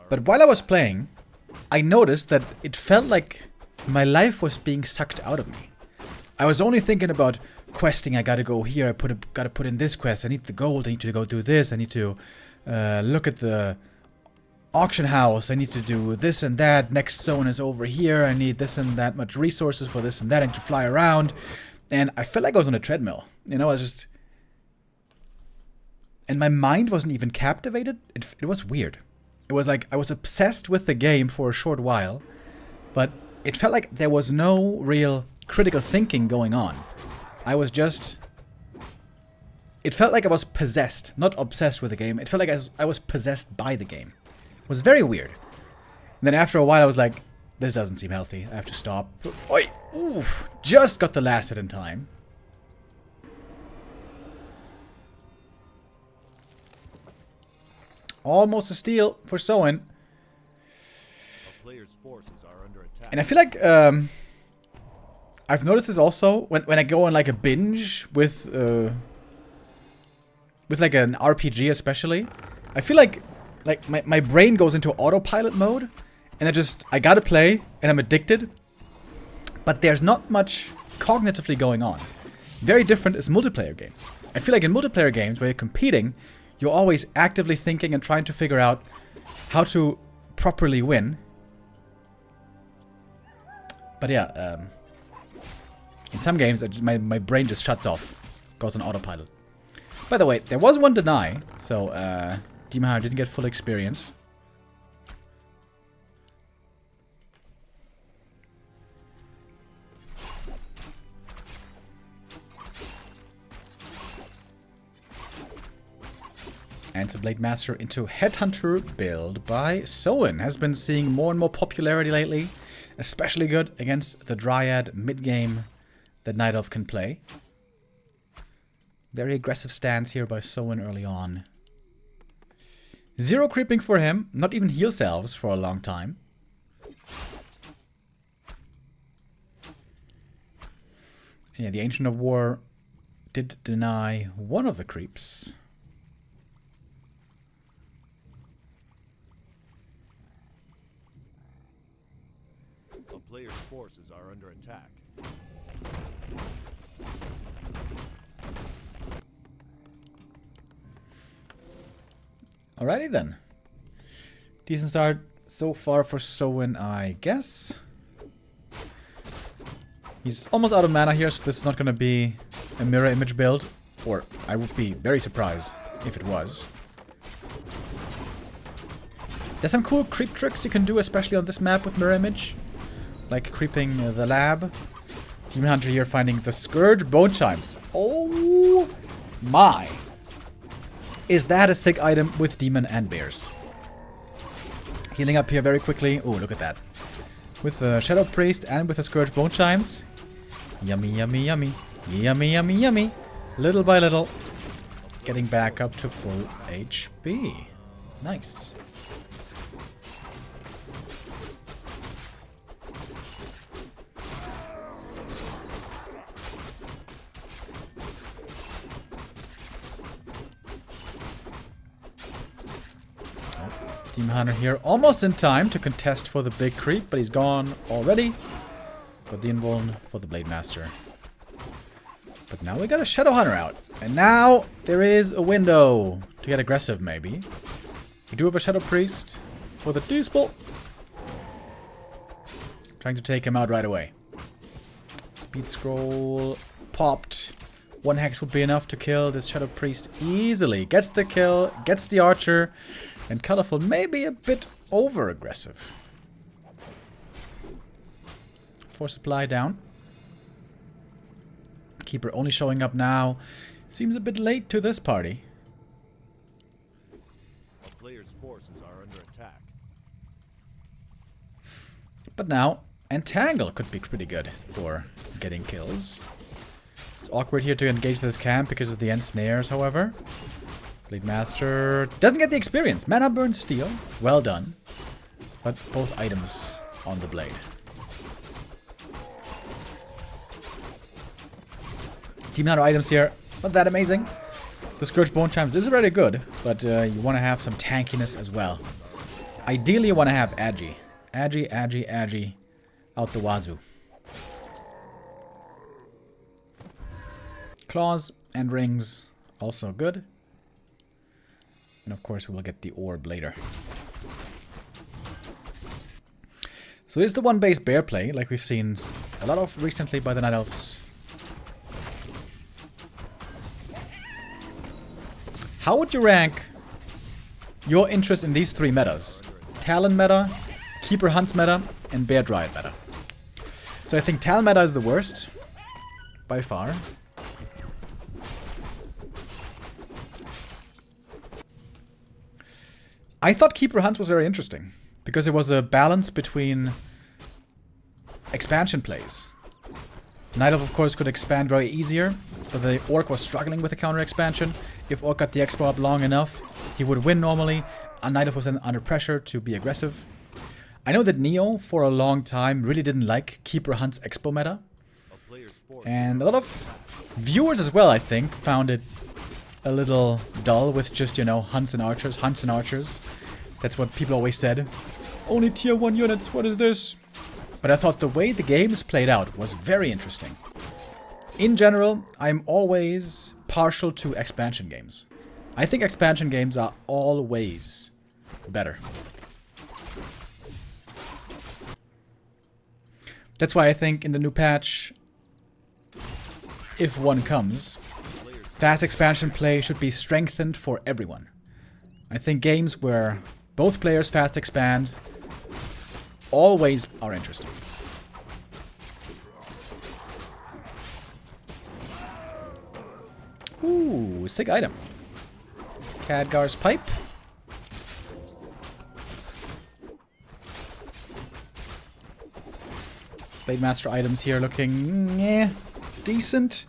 But while I was playing, I noticed that it felt like my life was being sucked out of me. I was only thinking about questing. I gotta go here. Gotta put in this quest. I need the gold. I need to go do this. I need to look at the auction house. I need to do this and that. Next zone is over here. I need this and that much resources for this and that. I need to fly around. And I felt like I was on a treadmill. You know, I was just... And my mind wasn't even captivated. It was weird. It was like I was obsessed with the game for a short while. But it felt like there was no real critical thinking going on. I was just... It felt like I was possessed. Not obsessed with the game. It felt like I was possessed by the game. It was very weird. And then after a while I was like, this doesn't seem healthy. I have to stop. Oi! Oof! Just got the last hit in time. Almost a steal for Soin. And I feel like I've noticed this also when I go on like a binge with like an RPG especially. I feel like my brain goes into autopilot mode and I gotta play and I'm addicted. But there's not much cognitively going on. Very different is multiplayer games. I feel like in multiplayer games where you're competing, you're always actively thinking and trying to figure out how to properly win. But yeah, in some games, my brain just shuts off. Goes on autopilot. By the way, there was one deny, so Demon Hunter didn't get full experience. And the Blade Master into Headhunter build by Soin has been seeing more and more popularity lately. Especially good against the Dryad mid-game that Night Elf can play. Very aggressive stance here by Soin early on. Zero creeping for him. Not even heal salves for a long time. Yeah, the Ancient of War did deny one of the creeps. Player's forces are under attack. Alrighty then. Decent start so far for Soin, I guess. He's almost out of mana here, so this is not going to be a mirror image build. Or I would be very surprised if it was. There's some cool creep tricks you can do, especially on this map with mirror image. Like creeping the lab. Demon Hunter here finding the Scourge Bone Chimes. Oh my. Is that a sick item with Demon and Bears? Healing up here very quickly. Oh, look at that. With the Shadow Priest and with the Scourge Bone Chimes. Yummy, yummy, yummy. Yummy, yummy, yummy. Little by little. Getting back up to full HP. Nice. Demon Hunter here almost in time to contest for the big creep, but he's gone already. Got the invuln for the Blade Master. But now we got a Shadow Hunter out. And now there is a window to get aggressive, maybe. We do have a Shadow Priest for the Deathbolt. Trying to take him out right away. Speed Scroll popped. One hex would be enough to kill this Shadow Priest easily. Gets the kill, gets the Archer. And Colorful may be a bit over-aggressive. Force supply down. Keeper only showing up now. Seems a bit late to this party. The player's forces are under attack. But now, Entangle could be pretty good for getting kills. It's awkward here to engage this camp because of the end snares, however. Blade Master doesn't get the experience. Mana Burn Steel. Well done. But both items on the blade. Demon Hunter items here. Not that amazing. The Scourge Bone Chimes is already good, but you want to have some tankiness as well. Ideally, you want to have Agi. Agi. Out the wazoo. Claws and rings, also good. And of course, we will get the orb later. So here's the one base bear play, like we've seen a lot of recently by the Night Elves. How would you rank your interest in these three metas? Talon meta, Keeper Hunts meta, and Bear Dryad meta. So I think Talon meta is the worst, by far. I thought Keeper Hunts was very interesting, because it was a balance between expansion plays. Night Elf, of course, could expand very easier, but the Orc was struggling with the counter expansion. If Orc got the Expo up long enough, he would win normally, and Night Elf was then under pressure to be aggressive. I know that Neo, for a long time, really didn't like Keeper Hunt's Expo meta. And a lot of viewers as well, I think, found it a little dull with just, you know, hunts and archers. That's what people always said. Only tier 1 units, what is this? But I thought the way the games played out was very interesting. In general, I'm always partial to expansion games. I think expansion games are always better. That's why I think in the new patch, if one comes, fast expansion play should be strengthened for everyone. I think games where both players fast expand always are interesting. Ooh, sick item. Khadgar's Pipe. Blade Master items here looking decent.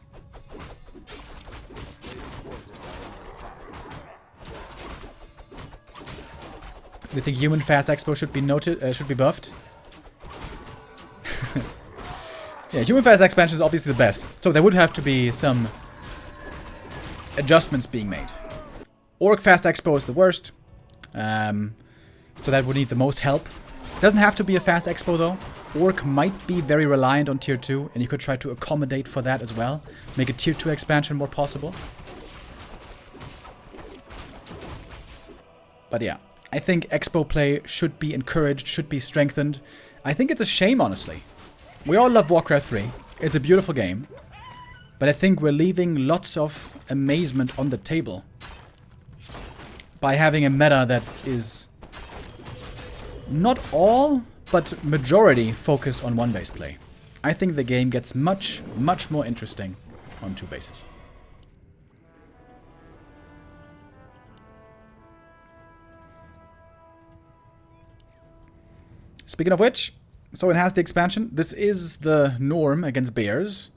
We think Human Fast Expo should be noted, should be buffed. Yeah, Human Fast Expansion is obviously the best, so there would have to be some adjustments being made. Orc Fast Expo is the worst, so that would need the most help. It doesn't have to be a Fast Expo though. Orc might be very reliant on tier 2, and you could try to accommodate for that as well. Make a tier 2 expansion more possible. But yeah, I think Expo play should be encouraged, should be strengthened. I think it's a shame, honestly. We all love Warcraft 3. It's a beautiful game. But I think we're leaving lots of amazement on the table by having a meta that is not all, but majority focused on one base play. I think the game gets much, much more interesting on two bases. Speaking of which, Soin has the expansion. This is the norm against bears.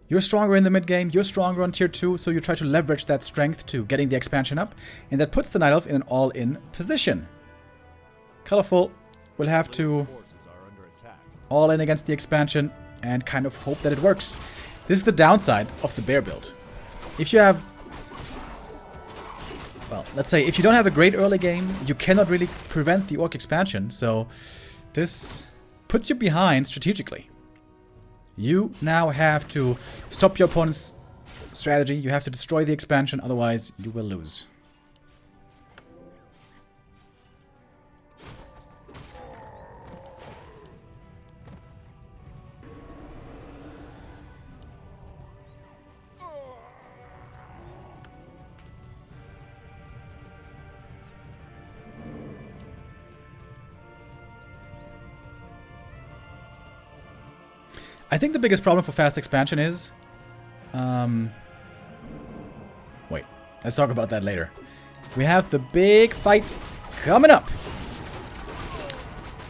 You're stronger in the mid game, you're stronger on tier 2, so you try to leverage that strength to getting the expansion up, and that puts the Night Elf in an all-in position. Colorful will have to all in against the expansion and kind of hope that it works. This is the downside of the bear build. If you have, well, let's say if you don't have a great early game, you cannot really prevent the Orc expansion, so this puts you behind strategically. You now have to stop your opponent's strategy, you have to destroy the expansion, otherwise you will lose. I think the biggest problem for fast expansion is... wait, let's talk about that later. We have the big fight coming up.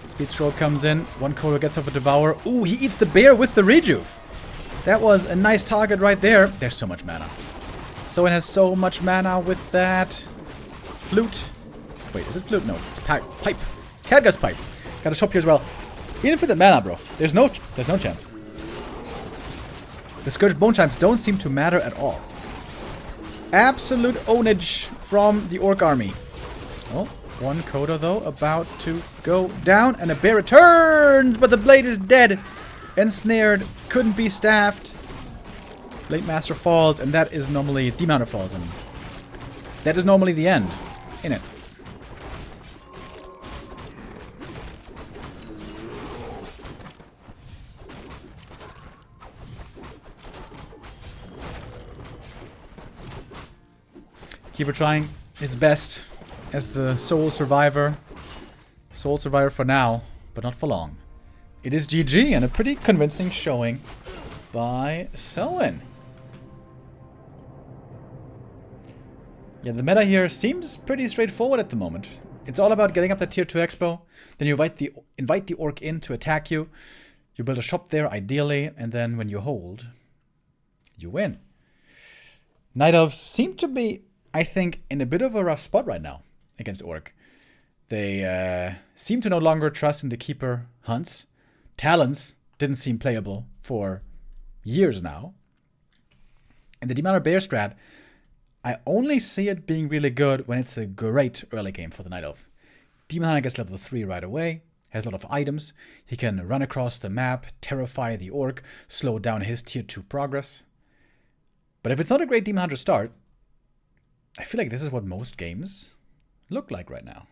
Speed Scroll comes in. One Kodo gets off a Devour. Ooh, he eats the bear with the Rejuve. That was a nice target right there. There's so much mana. Soin has so much mana with that. Flute. Wait, is it flute? No, it's pipe. Khadgar's Pipe. Got a shop here as well. Infinite mana, bro. There's no chance. The Scourge Bone Chimes don't seem to matter at all. Absolute ownage from the Orc army. Oh, one Coda though, about to go down, and a bear returns, but the blade is dead. Ensnared, couldn't be staffed. Blade Master falls, and that is normally Demon Hunter falls, and that is normally the end, in it. Keeper trying his best as the sole survivor. Sole survivor for now, but not for long. It is GG, and a pretty convincing showing by Soin. Yeah, the meta here seems pretty straightforward at the moment. It's all about getting up that tier 2 expo, then you invite the orc in to attack you. You build a shop there, ideally, and then when you hold, you win. Night Elves seem to be, I think, in a bit of a rough spot right now against orc. They seem to no longer trust in the Keeper hunts. Talons didn't seem playable for years now. And the Demon Hunter Bear strat, I only see it being really good when it's a great early game for the Night Elf. Demon Hunter gets level 3 right away, has a lot of items. He can run across the map, terrify the orc, slow down his tier 2 progress. But if it's not a great Demon Hunter start, I feel like this is what most games look like right now.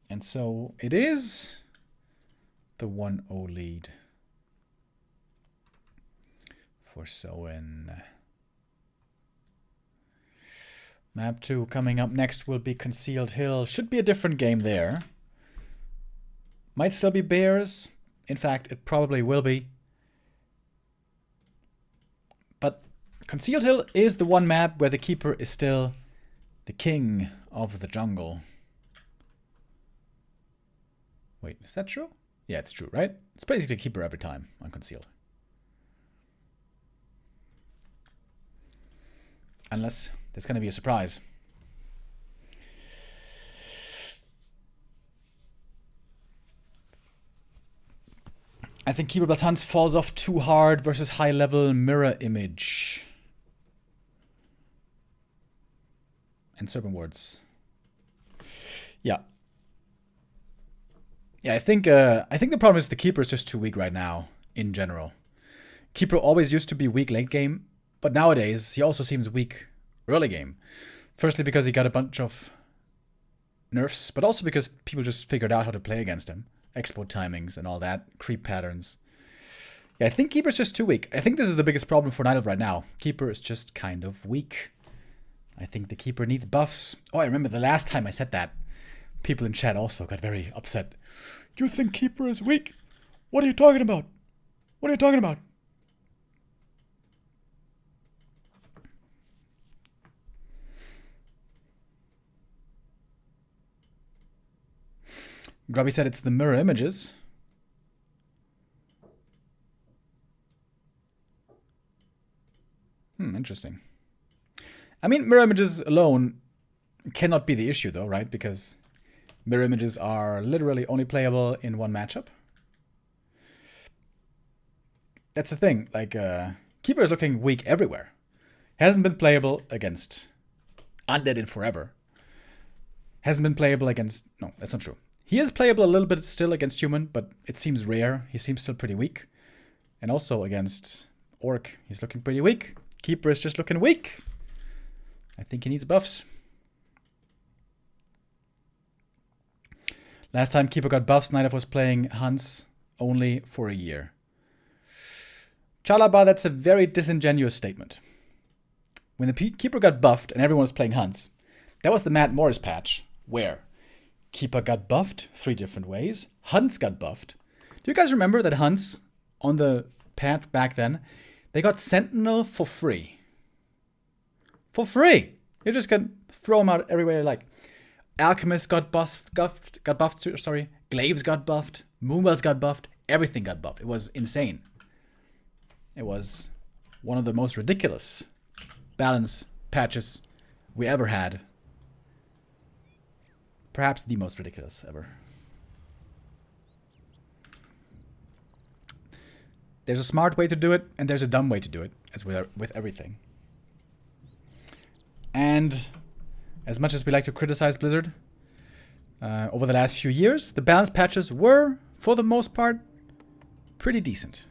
And so it is the 1-0 lead for Soin. Map 2 coming up next will be Concealed Hill. Should be a different game there. Might still be bears. In fact, it probably will be. But Concealed Hill is the one map where the Keeper is still the king of the jungle. Wait, is that true? Yeah, it's true, right? It's basically Keeper every time on Concealed. Unless there's going to be a surprise. I think Keeper plus Hunts falls off too hard versus high-level mirror image. And Serpent Wards. Yeah. Yeah, I think the problem is the Keeper is just too weak right now, in general. Keeper always used to be weak late game, but nowadays he also seems weak early game. Firstly because he got a bunch of nerfs, but also because people just figured out how to play against him. Expo timings and all that, creep patterns. Yeah, I think Keeper's just too weak. I think this is the biggest problem for Night Elf right now. Keeper is just kind of weak. I think the Keeper needs buffs. Oh, I remember the last time I said that. People in chat also got very upset. You think Keeper is weak? What are you talking about? What are you talking about? Grubby said it's the mirror images. Interesting. I mean, mirror images alone cannot be the issue though, right? Because mirror images are literally only playable in one matchup. That's the thing. Like, Keeper is looking weak everywhere. Hasn't been playable against Undead in forever. Hasn't been playable against... No, that's not true. He is playable a little bit still against human, but it seems rare. He seems still pretty weak. And also against Orc, he's looking pretty weak. Keeper is just looking weak. I think he needs buffs. Last time Keeper got buffs, Night Elf was playing Hunts only for a year. Chalaba, that's a very disingenuous statement. When the Keeper got buffed and everyone was playing Hunts, that was the Matt Morris patch, where Keeper got buffed 3 different ways. Hunts got buffed. Do you guys remember that Hunts, on the patch back then, they got Sentinel for free? For free! You just can throw them out everywhere you like. Alchemist got buffed, sorry. Glaives got buffed. Moonwells got buffed. Everything got buffed. It was insane. It was one of the most ridiculous balance patches we ever had. Perhaps the most ridiculous ever. There's a smart way to do it, and there's a dumb way to do it, as with everything. And as much as we like to criticize Blizzard, over the last few years, the balance patches were, for the most part, pretty decent.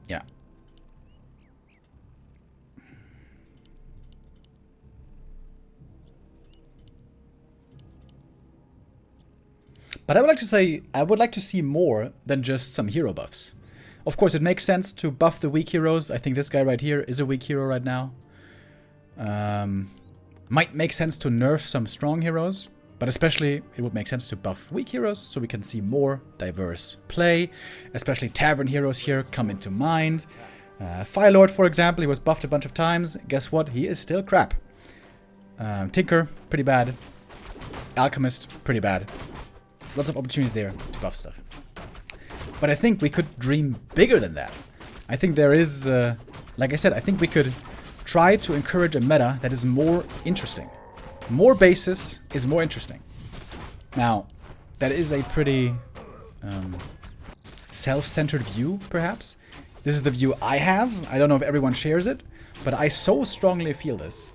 Yeah. But I would like to see more than just some hero buffs. Of course, it makes sense to buff the weak heroes. I think this guy right here is a weak hero right now. Might make sense to nerf some strong heroes, but especially it would make sense to buff weak heroes so we can see more diverse play. Especially Tavern heroes here come into mind. Firelord, for example, he was buffed a bunch of times. Guess what? He is still crap. Tinker, pretty bad. Alchemist, pretty bad. Lots of opportunities there to buff stuff. But I think we could dream bigger than that. I think there is, like I said, I think we could try to encourage a meta that is more interesting. More bases is more interesting. Now, that is a pretty self-centered view, perhaps. This is the view I have. I don't know if everyone shares it, but I so strongly feel this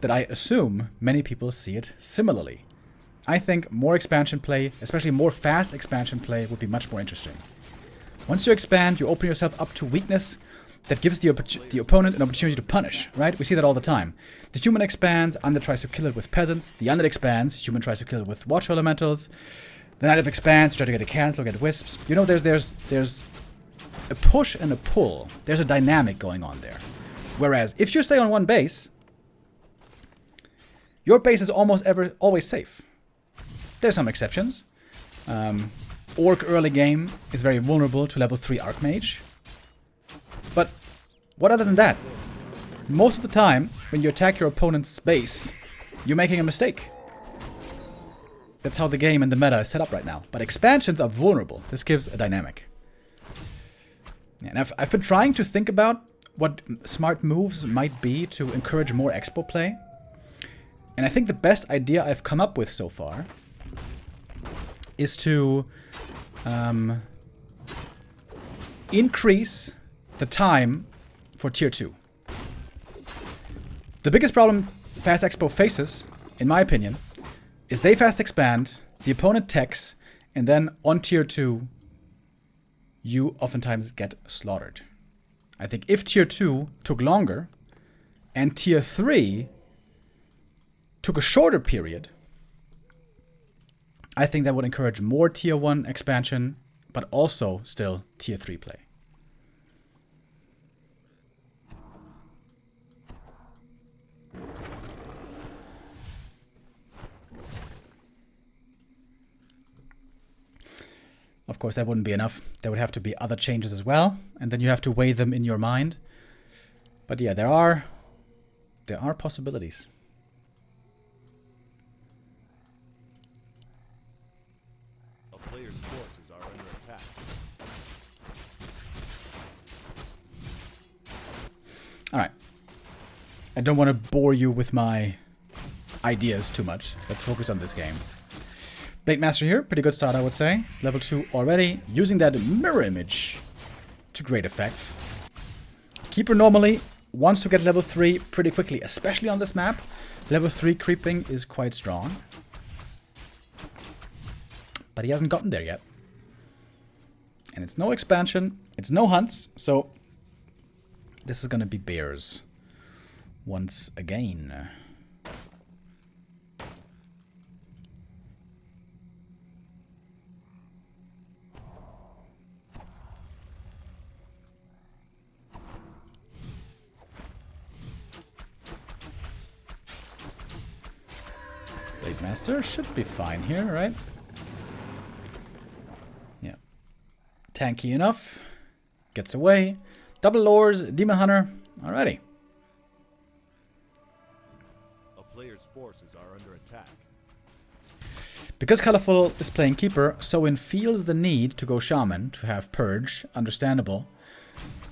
that I assume many people see it similarly. I think more expansion play, especially more fast expansion play, would be much more interesting. Once you expand, you open yourself up to weakness that gives the opponent an opportunity to punish, right? We see that all the time. The human expands, Undead tries to kill it with peasants. The Undead expands, human tries to kill it with water elementals. The Night Elf expands, try to get a cancel, get wisps. You know, there's a push and a pull. There's a dynamic going on there. Whereas, if you stay on one base, your base is always safe. There's some exceptions. Orc early game is very vulnerable to level 3 Archmage. But what other than that? Most of the time, when you attack your opponent's base, you're making a mistake. That's how the game and the meta is set up right now. But expansions are vulnerable. This gives a dynamic. And I've been trying to think about what smart moves might be to encourage more expo play. And I think the best idea I've come up with so far is to increase the time for tier 2. The biggest problem Fast Expo faces, in my opinion, is they fast expand, the opponent techs, and then on tier 2, you oftentimes get slaughtered. I think if tier 2 took longer, and tier 3 took a shorter period, I think that would encourage more tier 1 expansion, but also still tier 3 play. Of course, that wouldn't be enough. There would have to be other changes as well, and then you have to weigh them in your mind. But yeah, there are possibilities. A player's forces are under attack. All right. I don't want to bore you with my ideas too much. Let's focus on this game. Blade Master here, pretty good start, I would say. Level 2 already, using that mirror image to great effect. Keeper normally wants to get level 3 pretty quickly, especially on this map. Level 3 creeping is quite strong. But he hasn't gotten there yet. And it's no expansion, it's no hunts, so this is gonna be bears once again. Blade Master should be fine here, right? Yeah. Tanky enough. Gets away. Double Lords, Demon Hunter. Alrighty. A player's forces are under attack. Because Colorful is playing Keeper, Soin feels the need to go Shaman to have Purge. Understandable.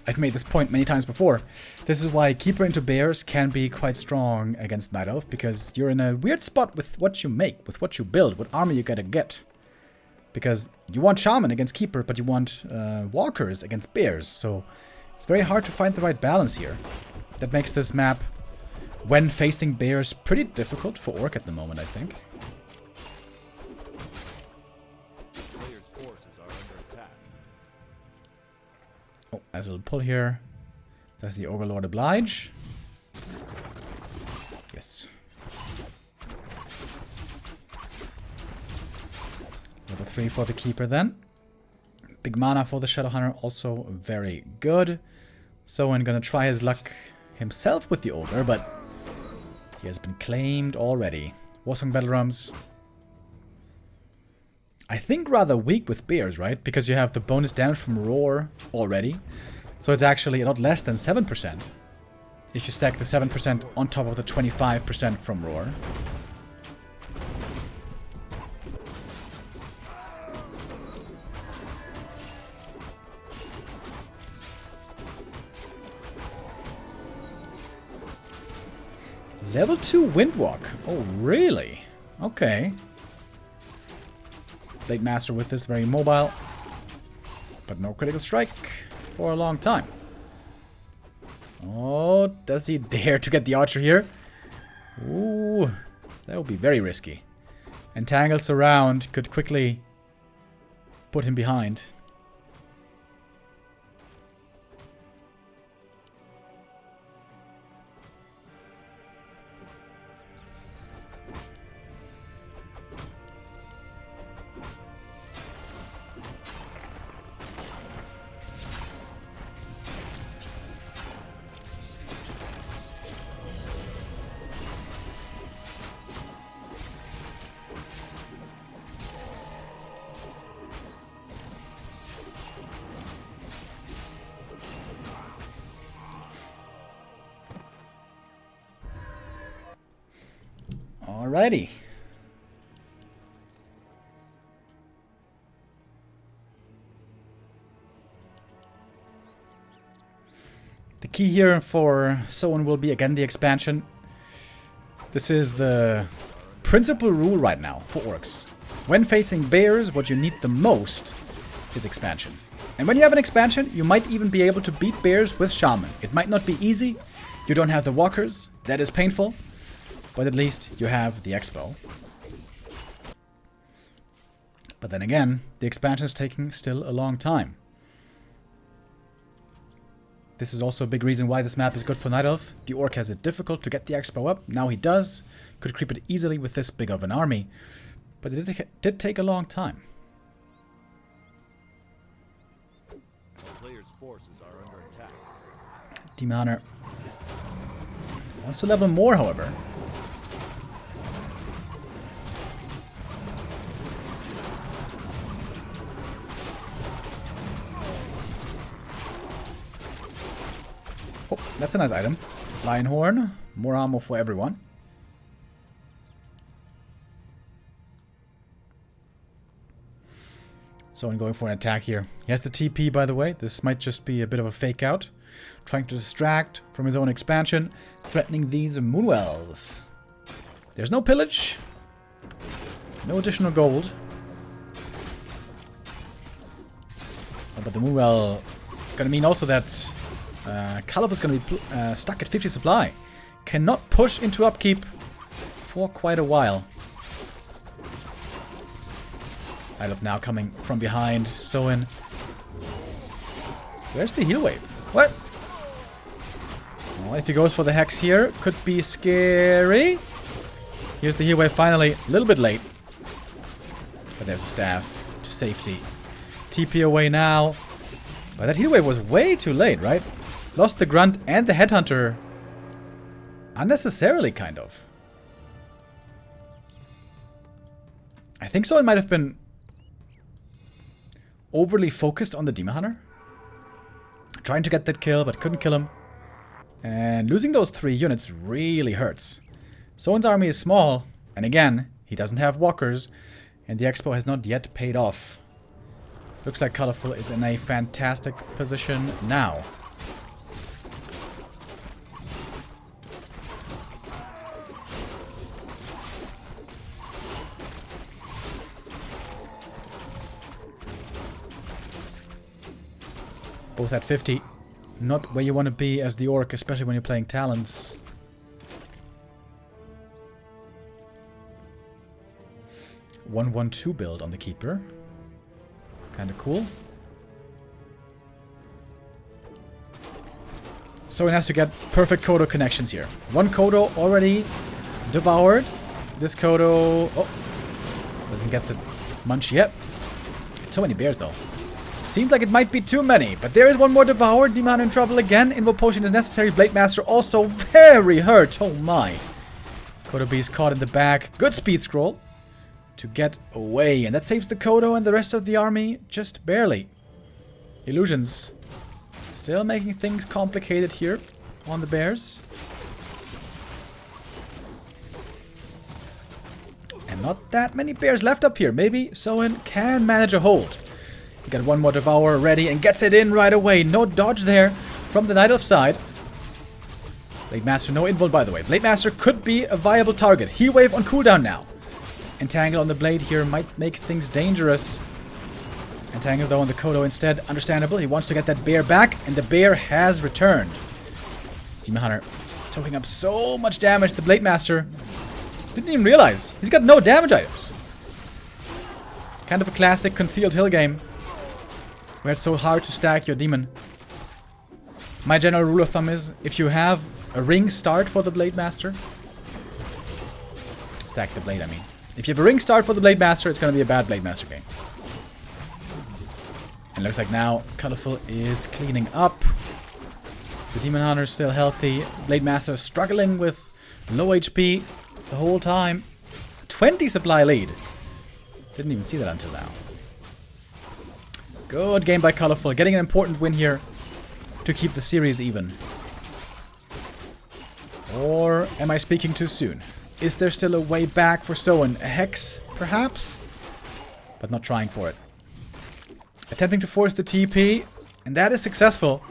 I've made this point many times before. This is why Keeper into Bears can be quite strong against Night Elf, because you're in a weird spot with what you make, with what you build, what army you gotta get. Because you want Shaman against Keeper, but you want Walkers against Bears, so it's very hard to find the right balance here. That makes this map, when facing Bears, pretty difficult for Orc at the moment, I think. Players' forces are under attack. Oh, as a little pull here. Does the Ogre Lord oblige? Yes. Level 3 for the Keeper then. Big mana for the Shadowhunter, also very good. Soin gonna try his luck himself with the Ogre, but he has been claimed already. Warsong Battle Drums. I think rather weak with Bears, right? Because you have the bonus damage from Roar already. So it's actually a lot less than 7%. If you stack the 7% on top of the 25% from Roar. Level 2 Windwalk. Oh, really? Okay. Blade Master with this, very mobile. But no critical strike for a long time. Oh, does he dare to get the Archer here? Ooh, that would be very risky. Entangles around could quickly put him behind. Alrighty. The key here for Soin will be again the expansion. This is the principal rule right now for Orcs. When facing Bears, what you need the most is expansion. And when you have an expansion, you might even be able to beat Bears with Shaman. It might not be easy. You don't have the Walkers. That is painful. But at least you have the Expo. But then again, the expansion is taking still a long time. This is also a big reason why this map is good for Night Elf. The Orc has it difficult to get the Expo up. Now he does. Could creep it easily with this big of an army. But it did take a long time. Players' forces are under attack. Demon Hunter wants to level more, however. Oh, that's a nice item. Lion Horn. More ammo for everyone. So I'm going for an attack here. He has the TP, by the way. This might just be a bit of a fake out. Trying to distract from his own expansion. Threatening these Moonwells. There's no pillage. No additional gold. Oh, but the Moonwell gonna mean also that Caliph is going to be stuck at 50 supply. Cannot push into upkeep for quite a while. Caliph now coming from behind. Soin. Where's the heal wave? What? Well, if he goes for the Hex here, could be scary. Here's the heal wave finally. A little bit late. But there's a staff to safety. TP away now. But that heal wave was way too late, right? Lost the Grunt and the Headhunter. Unnecessarily, kind of. I think so. It might have been overly focused on the Demon Hunter. Trying to get that kill, but couldn't kill him. And losing those 3 units really hurts. Soin's army is small. And again, he doesn't have walkers. And the Expo has not yet paid off. Looks like Colorful is in a fantastic position now. Both at 50. Not where you want to be as the Orc, especially when you're playing Talons. One-one-two build on the Keeper. Kind of cool. So it has to get perfect Kodo connections here. One Kodo already devoured. This Kodo... Oh! Doesn't get the munch yet. It's so many bears though. Seems like it might be too many. But there is one more devoured. Demon in trouble again. Invo Potion is necessary. Blade Master also very hurt. Oh my. Kodo Beast caught in the back. Good speed scroll to get away. And that saves the Kodo and the rest of the army just barely. Illusions. Still making things complicated here on the bears. And not that many bears left up here. Maybe Soin can manage a hold. He got one more Devour ready and gets it in right away. No dodge there from the Night Elf side. Blade Master, no invul by the way. Blade Master could be a viable target. Heat Wave on cooldown now. Entangle on the Blade here might make things dangerous. Entangle though on the Kodo instead. Understandable. He wants to get that bear back, and the bear has returned. Demon Hunter taking up so much damage. The Blade Master didn't even realize. He's got no damage items. Kind of a classic concealed hill game, where it's so hard to stack your demon. My general rule of thumb is, if you have a ring start for the Blade Master, stack the blade, I mean. If you have a ring start for the Blade Master, it's going to be a bad Blade Master game. And looks like now Colorful is cleaning up. The Demon Hunter is still healthy. Blade Master is struggling with low HP the whole time. 20 supply lead. Didn't even see that until now. Good game by Colorful. Getting an important win here to keep the series even. Or am I speaking too soon? Is there still a way back for Soin? A Hex, perhaps? But not trying for it. Attempting to force the TP, and that is successful.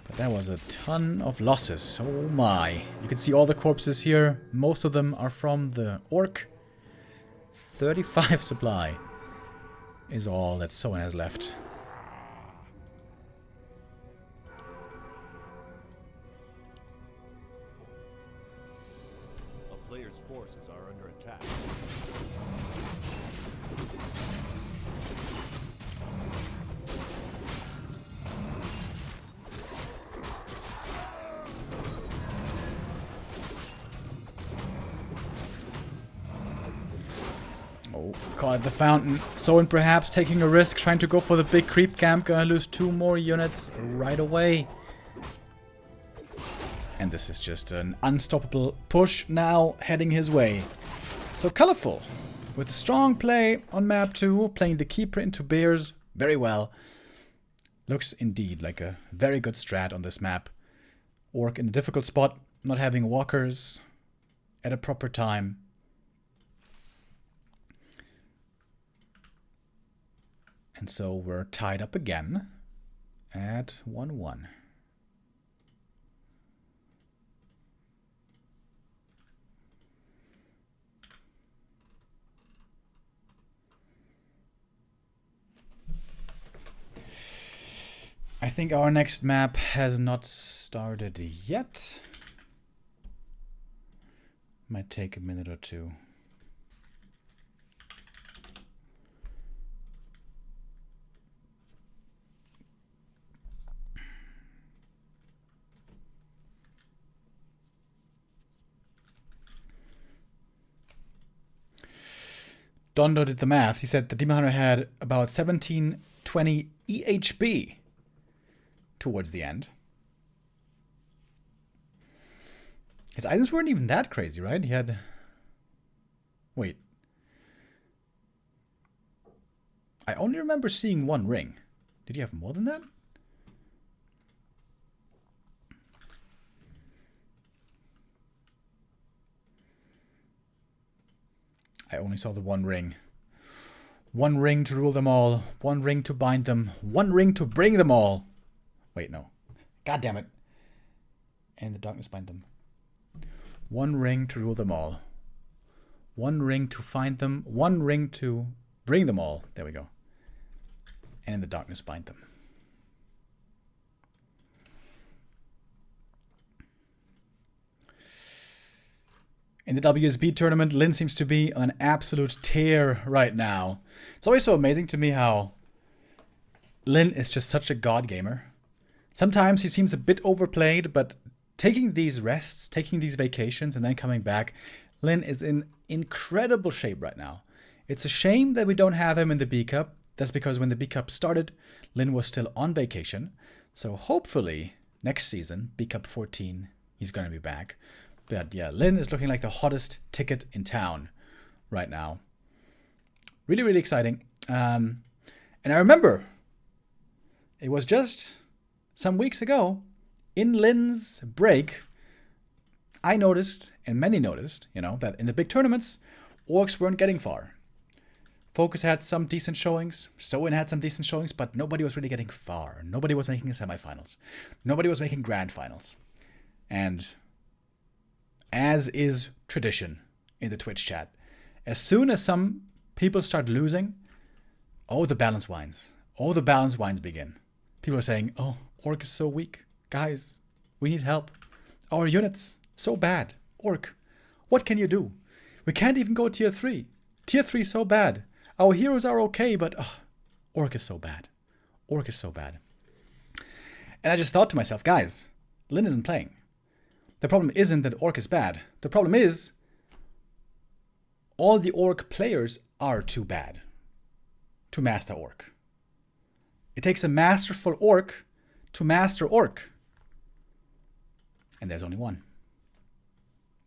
But that was a ton of losses. Oh my. You can see all the corpses here. Most of them are from the Orc. 35 supply is all that Soin has left. A player's forces are under attack. Oh, caught at the fountain. Soin perhaps taking a risk, trying to go for the big creep camp. Gonna lose 2 more units right away. And this is just an unstoppable push now heading his way. So Colorful, with a strong play on map 2, playing the Keeper into bears very well. Looks indeed like a very good strat on this map. Orc in a difficult spot, not having walkers at a proper time. And so we're tied up again at 1-1. I think our next map has not started yet. Might take a minute or two. Dondo did the math. He said the Demon Hunter had about 1720 EHB towards the end. His items weren't even that crazy, right? He had... Wait. I only remember seeing 1 ring. Did he have more than that? I only saw the 1 ring. 1 ring to rule them all. 1 ring to bind them. 1 ring to bring them all. Wait, no. God damn it. And the darkness bind them. 1 ring to rule them all. 1 ring to find them. 1 ring to bring them all. There we go. And in the darkness bind them. In the WSB tournament, Lin seems to be on an absolute tear right now. It's always so amazing to me how Lin is just such a god gamer. Sometimes he seems a bit overplayed, but taking these rests, taking these vacations, and then coming back, Lin is in incredible shape right now. It's a shame that we don't have him in the B Cup. That's because when the B Cup started, Lin was still on vacation. So hopefully, next season, B Cup 14, he's going to be back. But yeah, Lin is looking like the hottest ticket in town right now. Really, really exciting. And I remember, it was just some weeks ago, in Lin's break, I noticed, and many noticed, that in the big tournaments, orcs weren't getting far. Focus had some decent showings, Soin had some decent showings, but nobody was really getting far. Nobody was making semifinals. Nobody was making grand finals. And as is tradition in the Twitch chat, as soon as some people start losing, the balance wines. The balance wines begin. People are saying, Orc is so weak. Guys, we need help. Our unit's so bad. Orc, what can you do? We can't even go tier 3. Tier 3 is so bad. Our heroes are okay, but Orc is so bad. Orc is so bad. And I just thought to myself, guys, Lin isn't playing. The problem isn't that Orc is bad. The problem is all the Orc players are too bad to master Orc. It takes a masterful Orc to master Orc. And there's only one.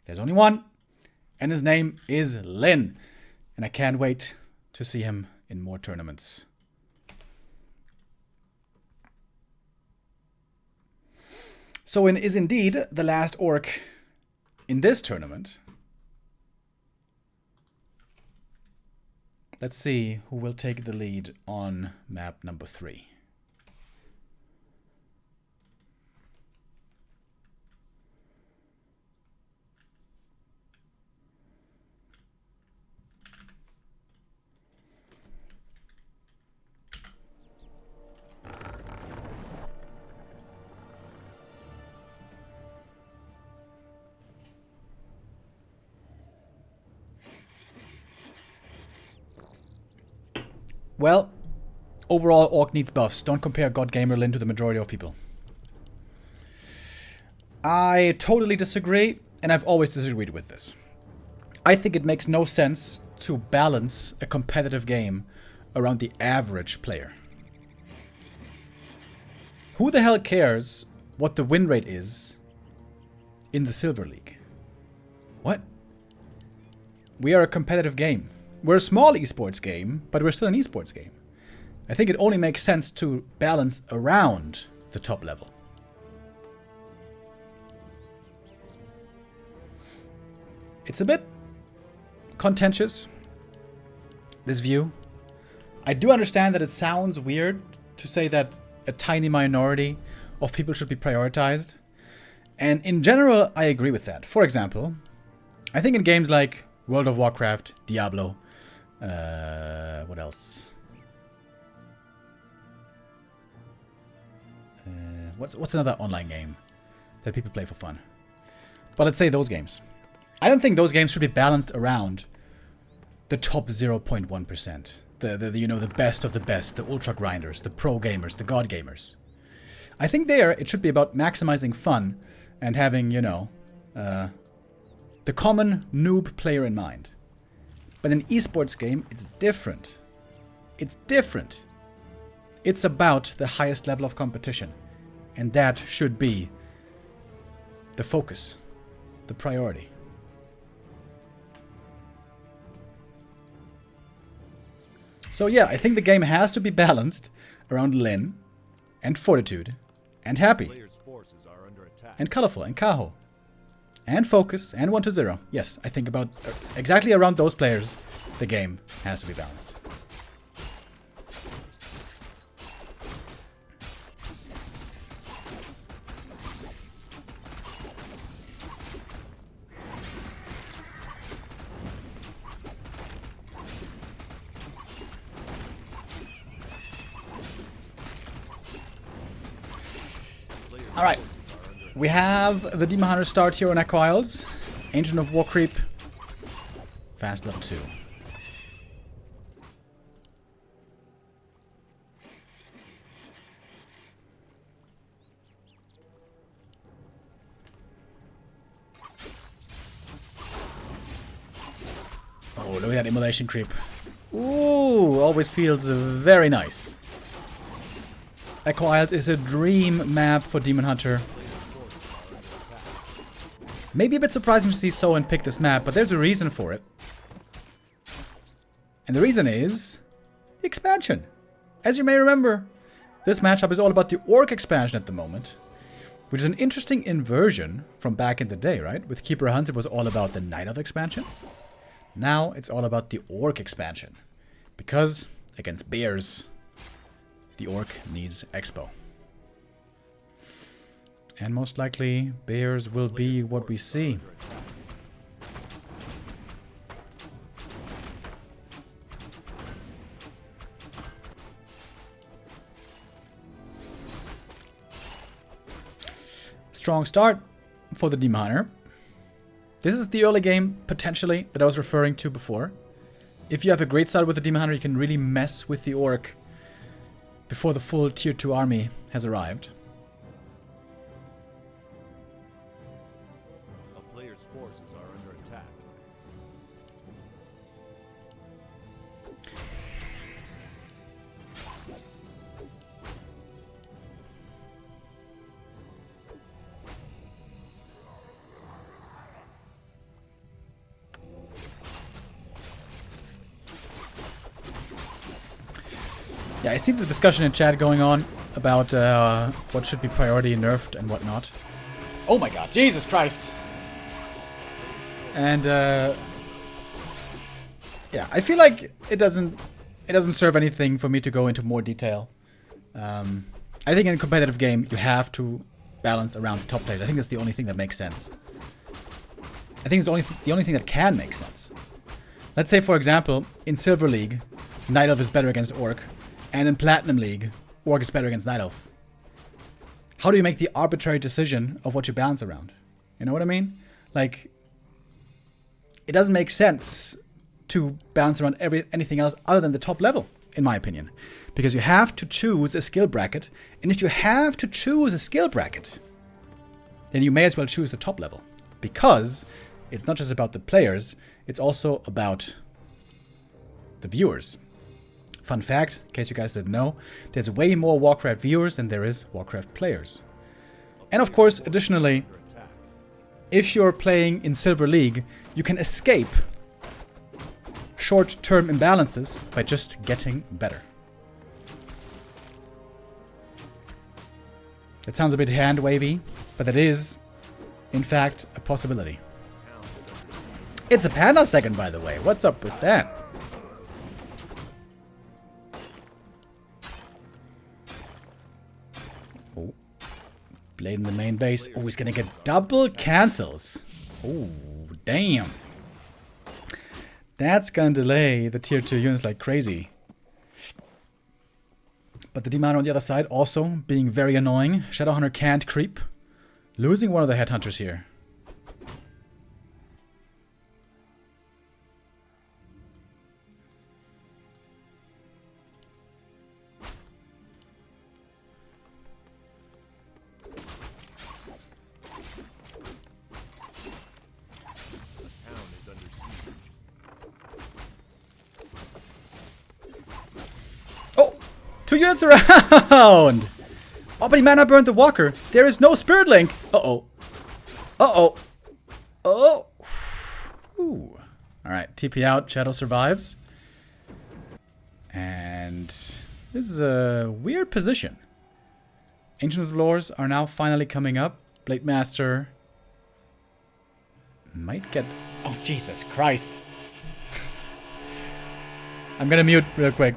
There's only one. And his name is Lin. And I can't wait to see him in more tournaments. Soin is indeed the last Orc in this tournament. Let's see who will take the lead on map number 3. Well, overall, Orc needs buffs. Don't compare God Gamer Lin to the majority of people. I totally disagree, and I've always disagreed with this. I think it makes no sense to balance a competitive game around the average player. Who the hell cares what the win rate is in the Silver League? What? We are a competitive game. We're a small esports game, but we're still an esports game. I think it only makes sense to balance around the top level. It's a bit contentious, this view. I do understand that it sounds weird to say that a tiny minority of people should be prioritized. And in general, I agree with that. For example, I think in games like World of Warcraft, Diablo, what else? What's another online game that people play for fun? But let's say those games. I don't think those games should be balanced around the top 0.1%. The best of the best, the ultra grinders, the pro gamers, the god gamers. I think there it should be about maximizing fun and having, the common noob player in mind. But in an esports game, it's different. It's different. It's about the highest level of competition. And that should be the focus, the priority. So yeah, I think the game has to be balanced around Lin, and Fortitude, and Happy, and Colorful, and Kaho, and Focus, and 1-0. Yes, I think about exactly around those players, the game has to be balanced. Alright, we have the Demon Hunter start here on Echo Isles. Ancient of War Creep Fast level 2. Oh, look at that immolation creep. Ooh, always feels very nice. Echo Isles is a dream map for Demon Hunter. Maybe a bit surprising to see Soin pick this map, but there's a reason for it. And the reason is the expansion. As you may remember, this matchup is all about the Orc expansion at the moment, which is an interesting inversion from back in the day, right? With Keeper Hunts, it was all about the Night Elf expansion. Now it's all about the Orc expansion. Because against bears, the Orc needs Expo. And most likely, bears will be what we see. Strong start for the Demon Hunter. This is the early game, potentially, that I was referring to before. If you have a great start with the Demon Hunter, you can really mess with the Orc before the full tier 2 army has arrived. A player's forces are under attack. Yeah, I see the discussion in chat going on about what should be priority nerfed and whatnot. Oh my god, Jesus Christ! And yeah, I feel like it doesn't serve anything for me to go into more detail. I think in a competitive game you have to balance around the top players. I think that's the only thing that makes sense. I think it's the only thing that can make sense. Let's say, for example, in Silver League, Night Elf is better against Orc. And in Platinum League, Orc is better against Night Elf. How do you make the arbitrary decision of what you balance around? You know what I mean? Like, it doesn't make sense to balance around anything else other than the top level, in my opinion. Because you have to choose a skill bracket. And if you have to choose a skill bracket, then you may as well choose the top level. Because it's not just about the players, it's also about the viewers. Fun fact, in case you guys didn't know, there's way more Warcraft viewers than there is Warcraft players. And of course, additionally, if you're playing in Silver League, you can escape short-term imbalances by just getting better. It sounds a bit hand-wavy, but that is, in fact, a possibility. It's a panda second, by the way. What's up with that? Blade in the main base. Oh, he's gonna get double cancels. Oh, damn. That's gonna delay the tier 2 units like crazy. But the Demon on the other side also being very annoying. Shadowhunter can't creep. Losing one of the headhunters here. Two units around! Oh, but he might not burn the walker. There is no spirit link. Uh-oh. Uh-oh. Oh. Ooh. Alright, TP out. Shadow survives. And this is a weird position. Ancients of Lores are now finally coming up. Blade Master might get... Oh, Jesus Christ. I'm gonna mute real quick.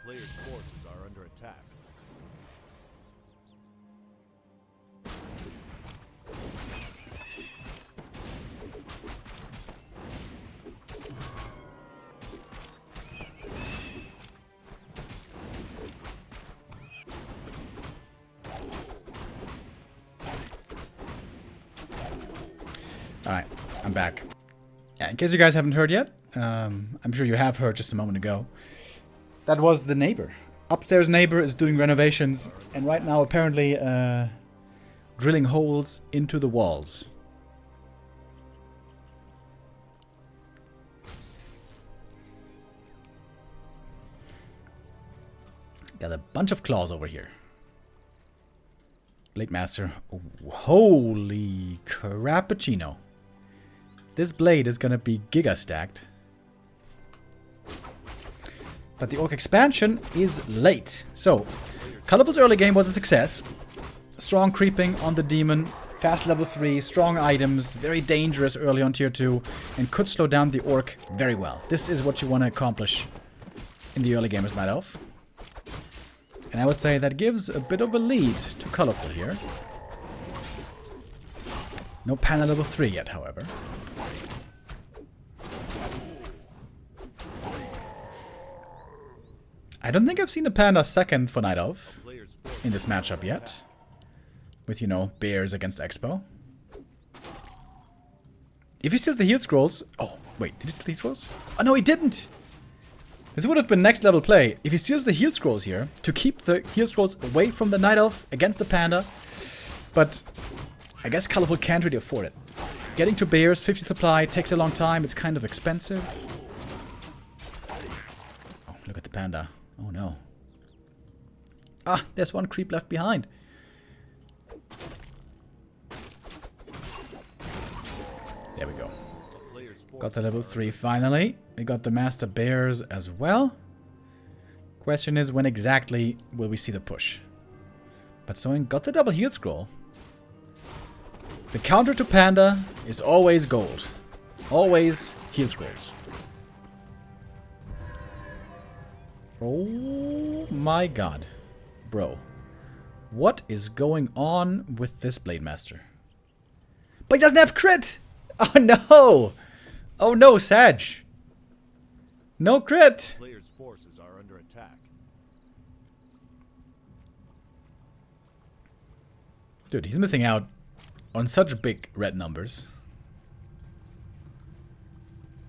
Player's forces are under attack. Alright, I'm back. Yeah, in case you guys haven't heard yet, I'm sure you have heard just a moment ago. That was the neighbor. Upstairs neighbor is doing renovations and right now apparently drilling holes into the walls. Got a bunch of claws over here. Blade Master. Oh, holy crappuccino. This blade is gonna be giga stacked. But the Orc expansion is late. So, Colorful's early game was a success. Strong creeping on the demon, fast level 3, strong items, very dangerous early on tier 2, and could slow down the Orc very well. This is what you want to accomplish in the early game as Night Elf. And I would say that gives a bit of a lead to Colorful here. No Panda level 3 yet, however. I don't think I've seen a Panda second for Night Elf in this matchup yet. With, you know, Bears against Expo. If he steals the heal scrolls... Oh, wait, did he steal the heal scrolls? Oh, no, he didn't! This would have been next level play. If he steals the heal scrolls here, to keep the heal scrolls away from the Night Elf against the Panda. But I guess Colorful can't really afford it. Getting to Bears, 50 supply, takes a long time, it's kind of expensive. Oh, look at the Panda. Oh no. Ah, there's one creep left behind. There we go. Got the level 3 finally. We got the Master Bears as well. Question is, when exactly will we see the push? But Soin got the double heal scroll. The counter to Panda is always gold. Always heal scrolls. Oh my god. Bro. What is going on with this Blade Master? But he doesn't have crit! Oh no! Oh no, Sag! No crit! Players' forces are under attack. Dude, he's missing out on such big red numbers.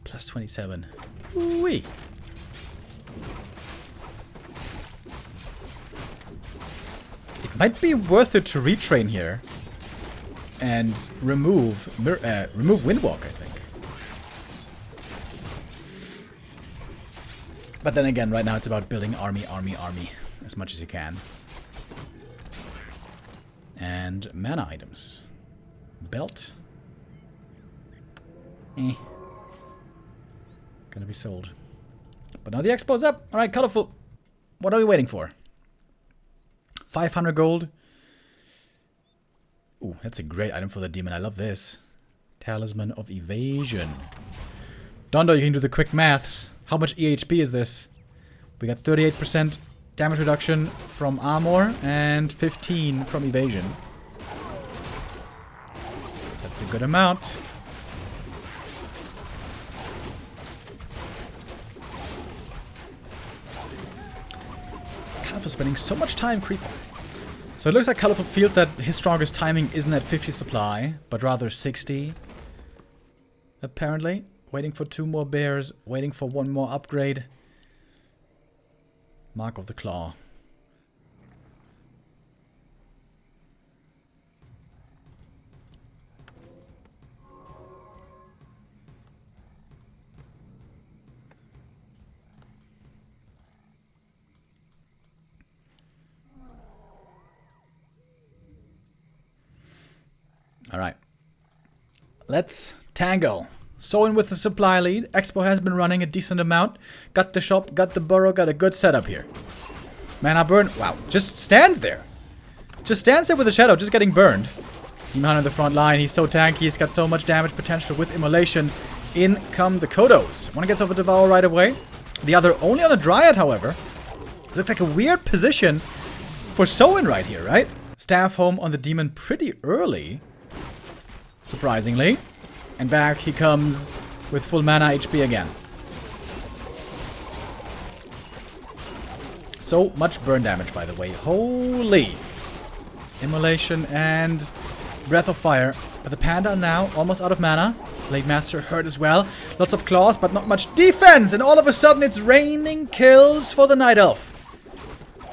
Plus 27. Wee. It might be worth it to retrain here and remove Windwalk, I think. But then again, right now it's about building army as much as you can. And mana items. Belt. Gonna be sold. But now the expo's up. Alright, Colorful. What are we waiting for? 500 gold. Ooh, that's a great item for the demon. I love this. Talisman of Evasion. Dondo, you can do the quick maths. How much EHP is this? We got 38% damage reduction from armor and 15 from evasion. That's a good amount. Colorful spending so much time creeping. So it looks like Colorful feels that his strongest timing isn't at 50 supply, but rather 60. Apparently. Waiting for 2 more bears, waiting for 1 more upgrade. Mark of the Claw. Alright. Let's tango. Soin with the supply lead. Expo has been running a decent amount. Got the shop, got the burrow, got a good setup here. Mana burn. Wow. Just stands there. Just stands there with the shadow, just getting burned. Demon Hunter on the front line. He's so tanky. He's got so much damage potential with Immolation. In come the Kodos. One gets over Devour right away. The other only on the Dryad, however. Looks like a weird position for Soin right here, right? Staff home on the demon pretty early. Surprisingly. And back he comes with full mana HP again. So much burn damage, by the way. Holy! Immolation and Breath of Fire. But the Panda now almost out of mana. Blade Master hurt as well. Lots of claws, but not much defense. And all of a sudden it's raining kills for the Night Elf.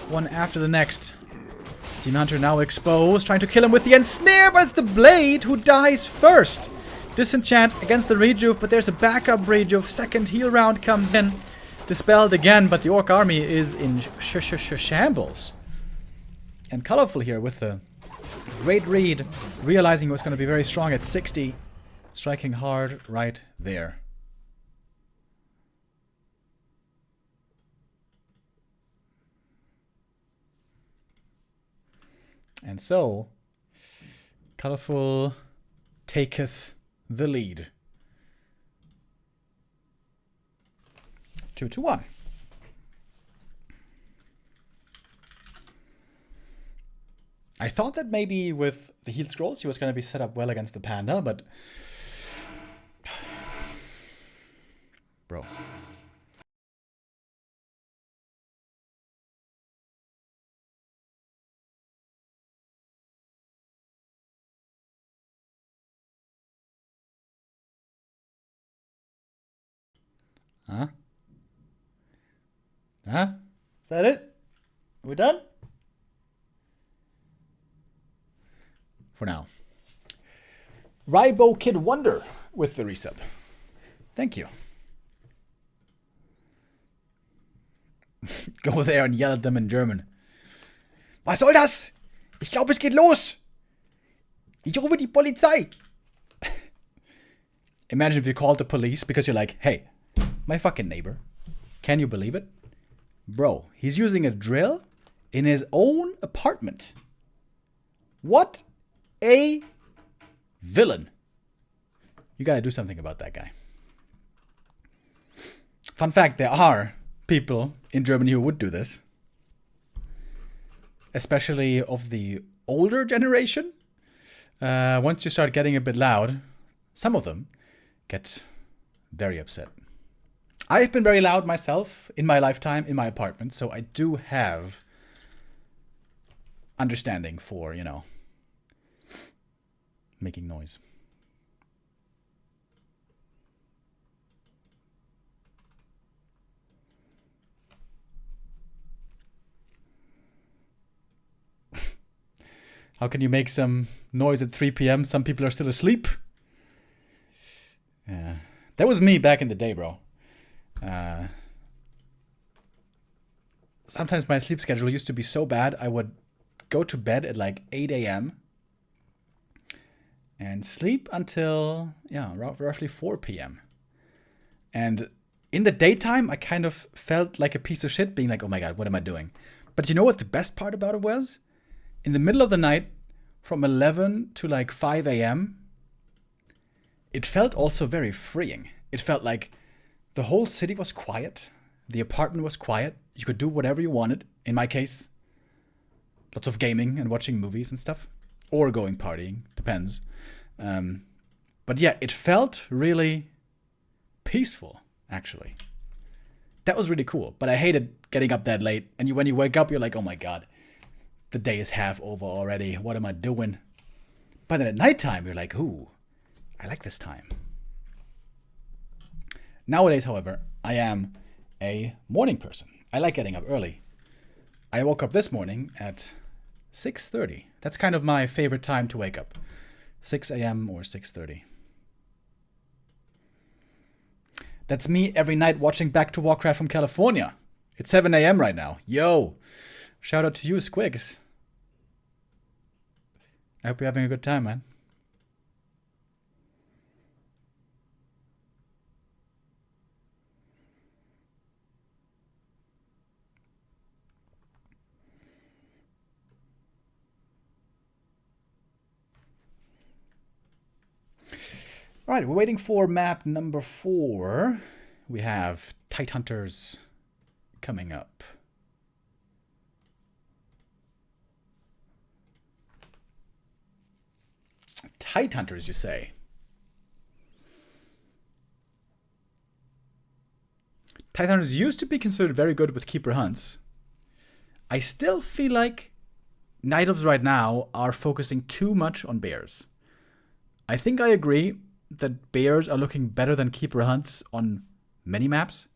One after the next. Demon Hunter now exposed, trying to kill him with the Ensnare, but it's the Blade who dies first. Disenchant against the Rejuve, but there's a backup Rejuve. Second heal round comes in. Dispelled again, but the Orc army is in shambles. And Colorful here with the great read, realizing it was going to be very strong at 60. Striking hard right there. And so, Colorful taketh the lead. 2-1. I thought that maybe with the heal scrolls he was going to be set up well against the Panda, but... Bro. Huh? Huh? Is that it? We're done? For now. Rybo Kid Wonder with the resub. Thank you. Go there and yell at them in German. Was soll das? Ich glaube, es geht los. Ich rufe die Polizei. Imagine if you called the police because you're like, hey, my fucking neighbor. Can you believe it? Bro, he's using a drill in his own apartment. What a villain. You gotta do something about that guy. Fun fact, there are people in Germany who would do this. Especially of the older generation. Once you start getting a bit loud, some of them get very upset. I've been very loud myself in my lifetime in my apartment, so I do have understanding for, you know, making noise. How can you make some noise at 3 p.m.? Some people are still asleep. Yeah, that was me back in the day, bro. Sometimes my sleep schedule used to be so bad, I would go to bed at like 8 a.m. and sleep until, yeah, roughly 4 p.m. And in the daytime, I kind of felt like a piece of shit, being like, oh my god, what am I doing? But you know what the best part about it was? In the middle of the night, from 11 to like 5 a.m., it felt also very freeing. It felt like the whole city was quiet. The apartment was quiet. You could do whatever you wanted. In my case, lots of gaming and watching movies and stuff. Or going partying. Depends. But yeah, it felt really peaceful, actually. That was really cool. But I hated getting up that late. And when you wake up, you're like, oh my god, the day is half over already. What am I doing? But then at nighttime, you're like, ooh, I like this time. Nowadays, however, I am a morning person. I like getting up early. I woke up this morning at 6:30. That's kind of my favorite time to wake up. 6 a.m. or 6:30. That's me every night watching Back to Warcraft from California. It's 7 a.m. right now. Yo! Shout out to you, Squigs. I hope you're having a good time, man. All right, we're waiting for map number 4. We have Tidehunters coming up. Tidehunters, you say? Tidehunters used to be considered very good with keeper hunts. I still feel like Night Elves right now are focusing too much on bears. I think I agree that bears are looking better than keeper hunts on many maps,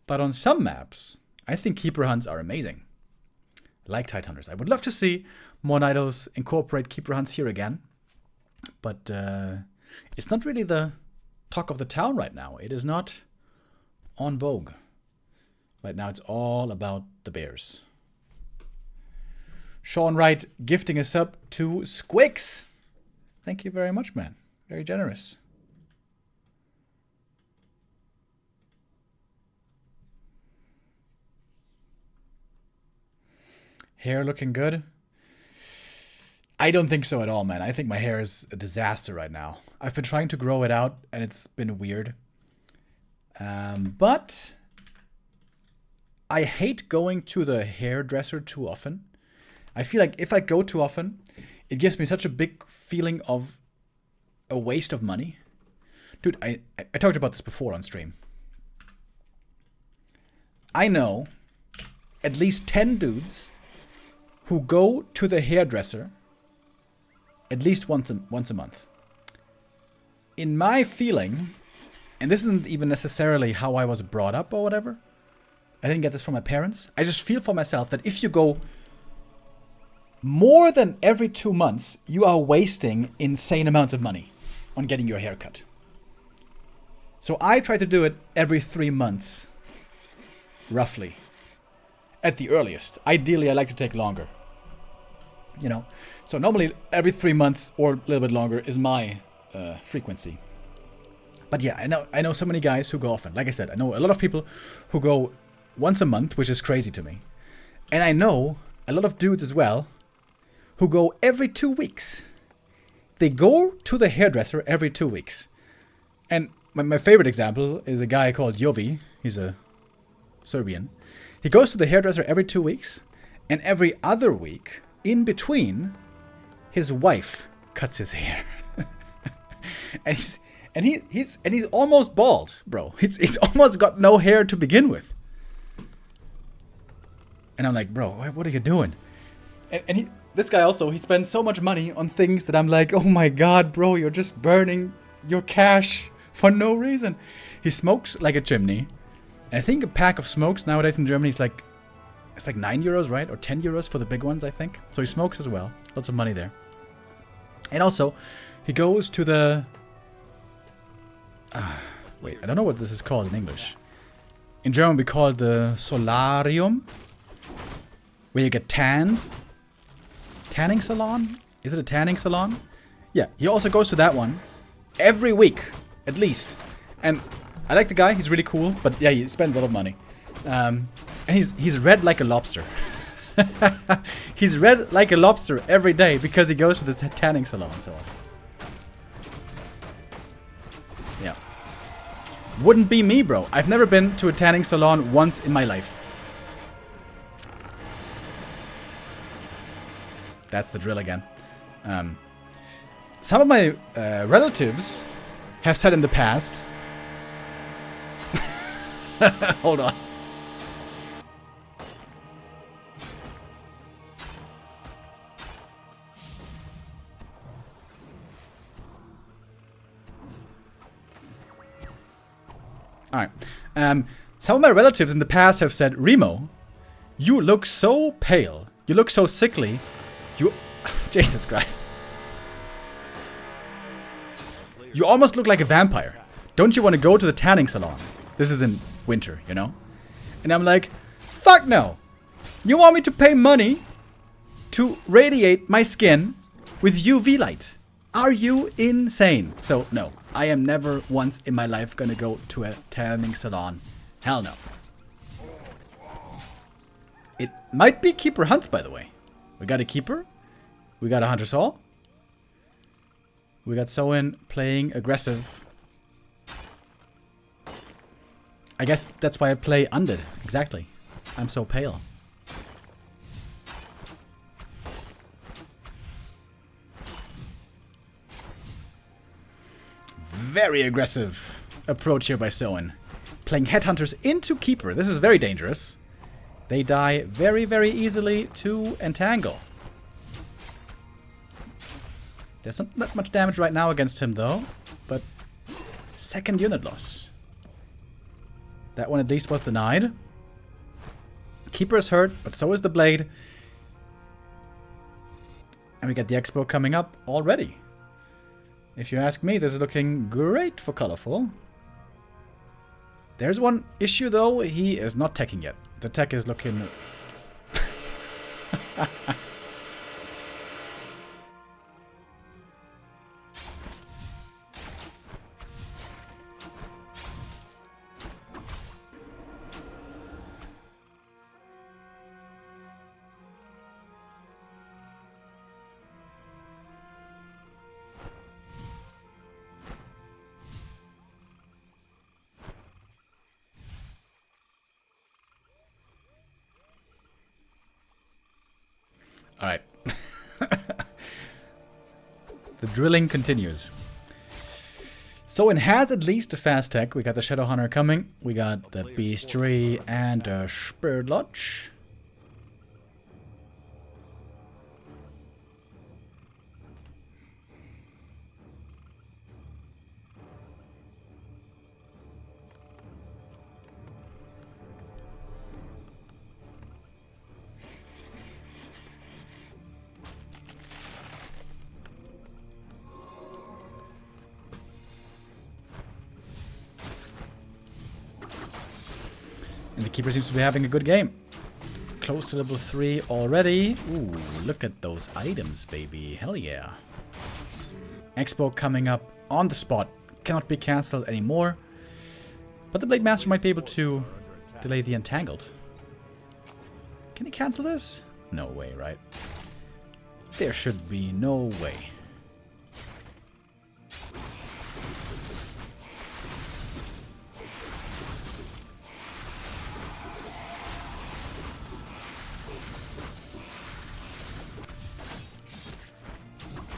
but on some maps, I think keeper hunts are amazing. Like Tidehunters. I would love to see more Night Elves incorporate keeper hunts here again, but it's not really the talk of the town right now. It is not on vogue. Right now, it's all about the bears. Sean Wright gifting us up to Squix. Thank you very much, man. Very generous. Hair looking good? I don't think so at all, man. I think my hair is a disaster right now. I've been trying to grow it out, and it's been weird. But I hate going to the hairdresser too often. I feel like if I go too often, it gives me such a big feeling of a waste of money. Dude, I talked about this before on stream. I know at least 10 dudes who go to the hairdresser at least once a month. In my feeling, and this isn't even necessarily how I was brought up or whatever, I didn't get this from my parents. I just feel for myself that if you go more than every 2 months, you are wasting insane amounts of money on getting your hair cut. So I try to do it every 3 months, roughly, at the earliest. Ideally, I like to take longer. You know, so normally every 3 months or a little bit longer is my frequency. But yeah, I know so many guys who go often. Like I said, I know a lot of people who go once a month, which is crazy to me. And I know a lot of dudes as well who go every 2 weeks. They go to the hairdresser every 2 weeks. And my favorite example is a guy called Jovi. He's a Serbian. He goes to the hairdresser every 2 weeks. And every other week, in between, his wife cuts his hair. and he's almost bald, bro. He's almost got no hair to begin with. And I'm like, bro, what are you doing? And this guy also, he spends so much money on things that I'm like, oh my god, bro, you're just burning your cash for no reason. He smokes like a chimney. And I think a pack of smokes nowadays in Germany is like, it's like 9 euros, right? Or 10 euros for the big ones, I think. So he smokes as well. Lots of money there. And also, he goes to the... wait, I don't know what this is called in English. In German, we call it the solarium, where you get tanned. Tanning salon? Is it a tanning salon? Yeah, he also goes to that one every week, at least. And I like the guy, he's really cool, but yeah, he spends a lot of money. And he's red like a lobster. He's red like a lobster every day because he goes to this tanning salon and so on. Yeah. Wouldn't be me, bro. I've never been to a tanning salon once in my life. That's the drill again. Some of my relatives have said in the past... Hold on. Alright. Some of my relatives in the past have said, Remo, you look so pale. You look so sickly. You... Jesus Christ. You almost look like a vampire. Don't you want to go to the tanning salon? This is in winter, you know? And I'm like, fuck no. You want me to pay money to radiate my skin with UV light? Are you insane? So, no. I am never once in my life gonna go to a tanning salon. Hell no. It might be Keeper Hunts, by the way. We got a Keeper. We got a Hunter Saw. We got Soin playing aggressive. I guess that's why I play Undead. Exactly. I'm so pale. Very aggressive approach here by Soin. Playing Headhunters into Keeper. This is very dangerous. They die very, very easily to Entangle. There's not that much damage right now against him, though. But second unit loss. That one at least was denied. Keeper is hurt, but so is the blade. And we get the Expo coming up already. If you ask me, this is looking great for Colorful. There's one issue, though. He is not teching yet. The tech is looking... Alright. The drilling continues. Soin has at least a fast tech. We got the Shadow Hunter coming. We got the WC3 and a Spirit Lodge. And the Keeper seems to be having a good game. Close to level 3 already. Ooh, look at those items, baby. Hell yeah. Expo coming up on the spot. Cannot be cancelled anymore. But the Blade Master might be able to delay the Entangled. Can he cancel this? No way, right? There should be no way.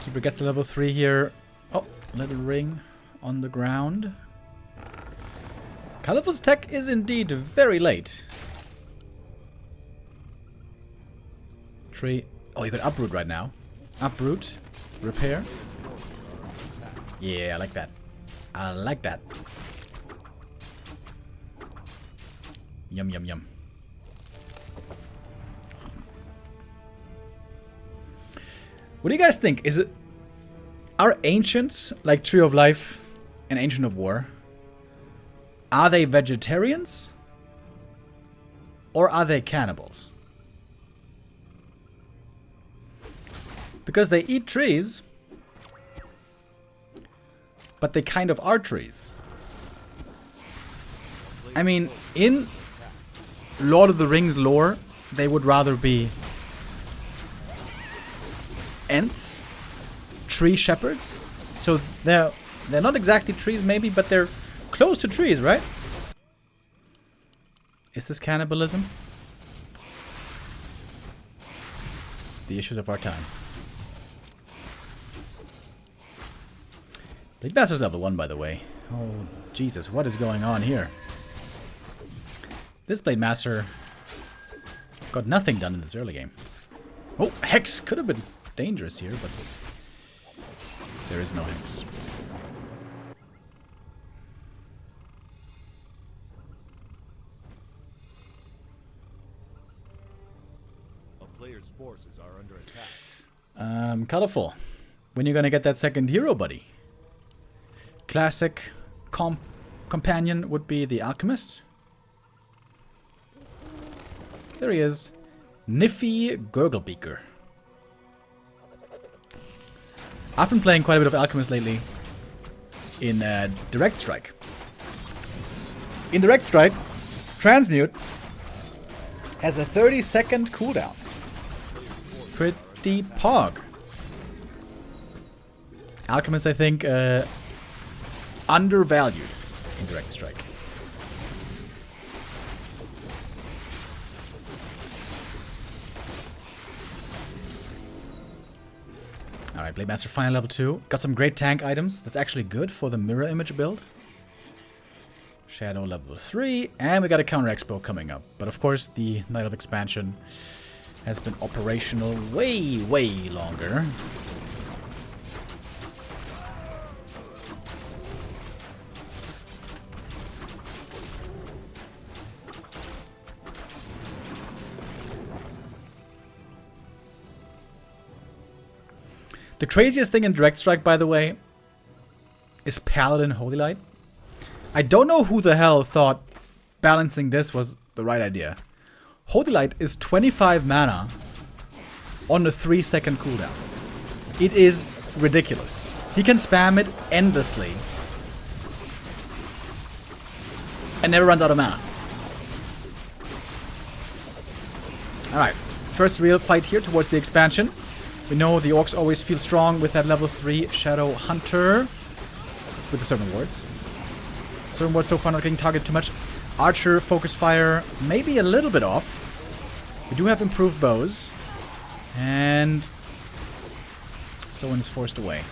Keeper gets to level 3 here. Oh, little ring on the ground. Colorful's tech is indeed very late. Tree. Oh, you got uproot right now. Uproot. Repair. Yeah, I like that. I like that. Yum, yum, yum. What do you guys think? Is it... Are ancients, like Tree of Life and Ancient of War, are they vegetarians? Or are they cannibals? Because they eat trees, but they kind of are trees. I mean, in Lord of the Rings lore, they would rather be Ents, tree shepherds. So they're not exactly trees maybe, but they're close to trees, right? Is this cannibalism? The issues of our time. Blade Master's level 1, by the way. Oh, Jesus, what is going on here? This Blade Master got nothing done in this early game. Oh, Hex could have been dangerous here, but there is no Hex. A player's forces are under attack. Colorful. When you gonna get that second hero, buddy? Classic companion would be the Alchemist. There he is. Niffy Gurglebeaker. I've been playing quite a bit of Alchemist lately in Direct Strike. In Direct Strike, Transmute has a 30-second cooldown. Pretty pog. Alchemist, I think, undervalued in Direct Strike. Alright, Blade Master final level 2. Got some great tank items. That's actually good for the mirror image build. Shadow level 3. And we got a counter expo coming up. But of course, the Night of Expansion has been operational way, way longer. The craziest thing in Direct Strike, by the way, is Paladin Holy Light. I don't know who the hell thought balancing this was the right idea. Holy Light is 25 mana on a 3-second cooldown. It is ridiculous. He can spam it endlessly and never runs out of mana. Alright, first real fight here towards the expansion. We know the orcs always feel strong with that level 3 Shadow Hunter with the Servant Wards. Servant Wards so far not getting targeted too much. Archer, Focus Fire, maybe a little bit off. We do have improved bows. And Soin is forced away.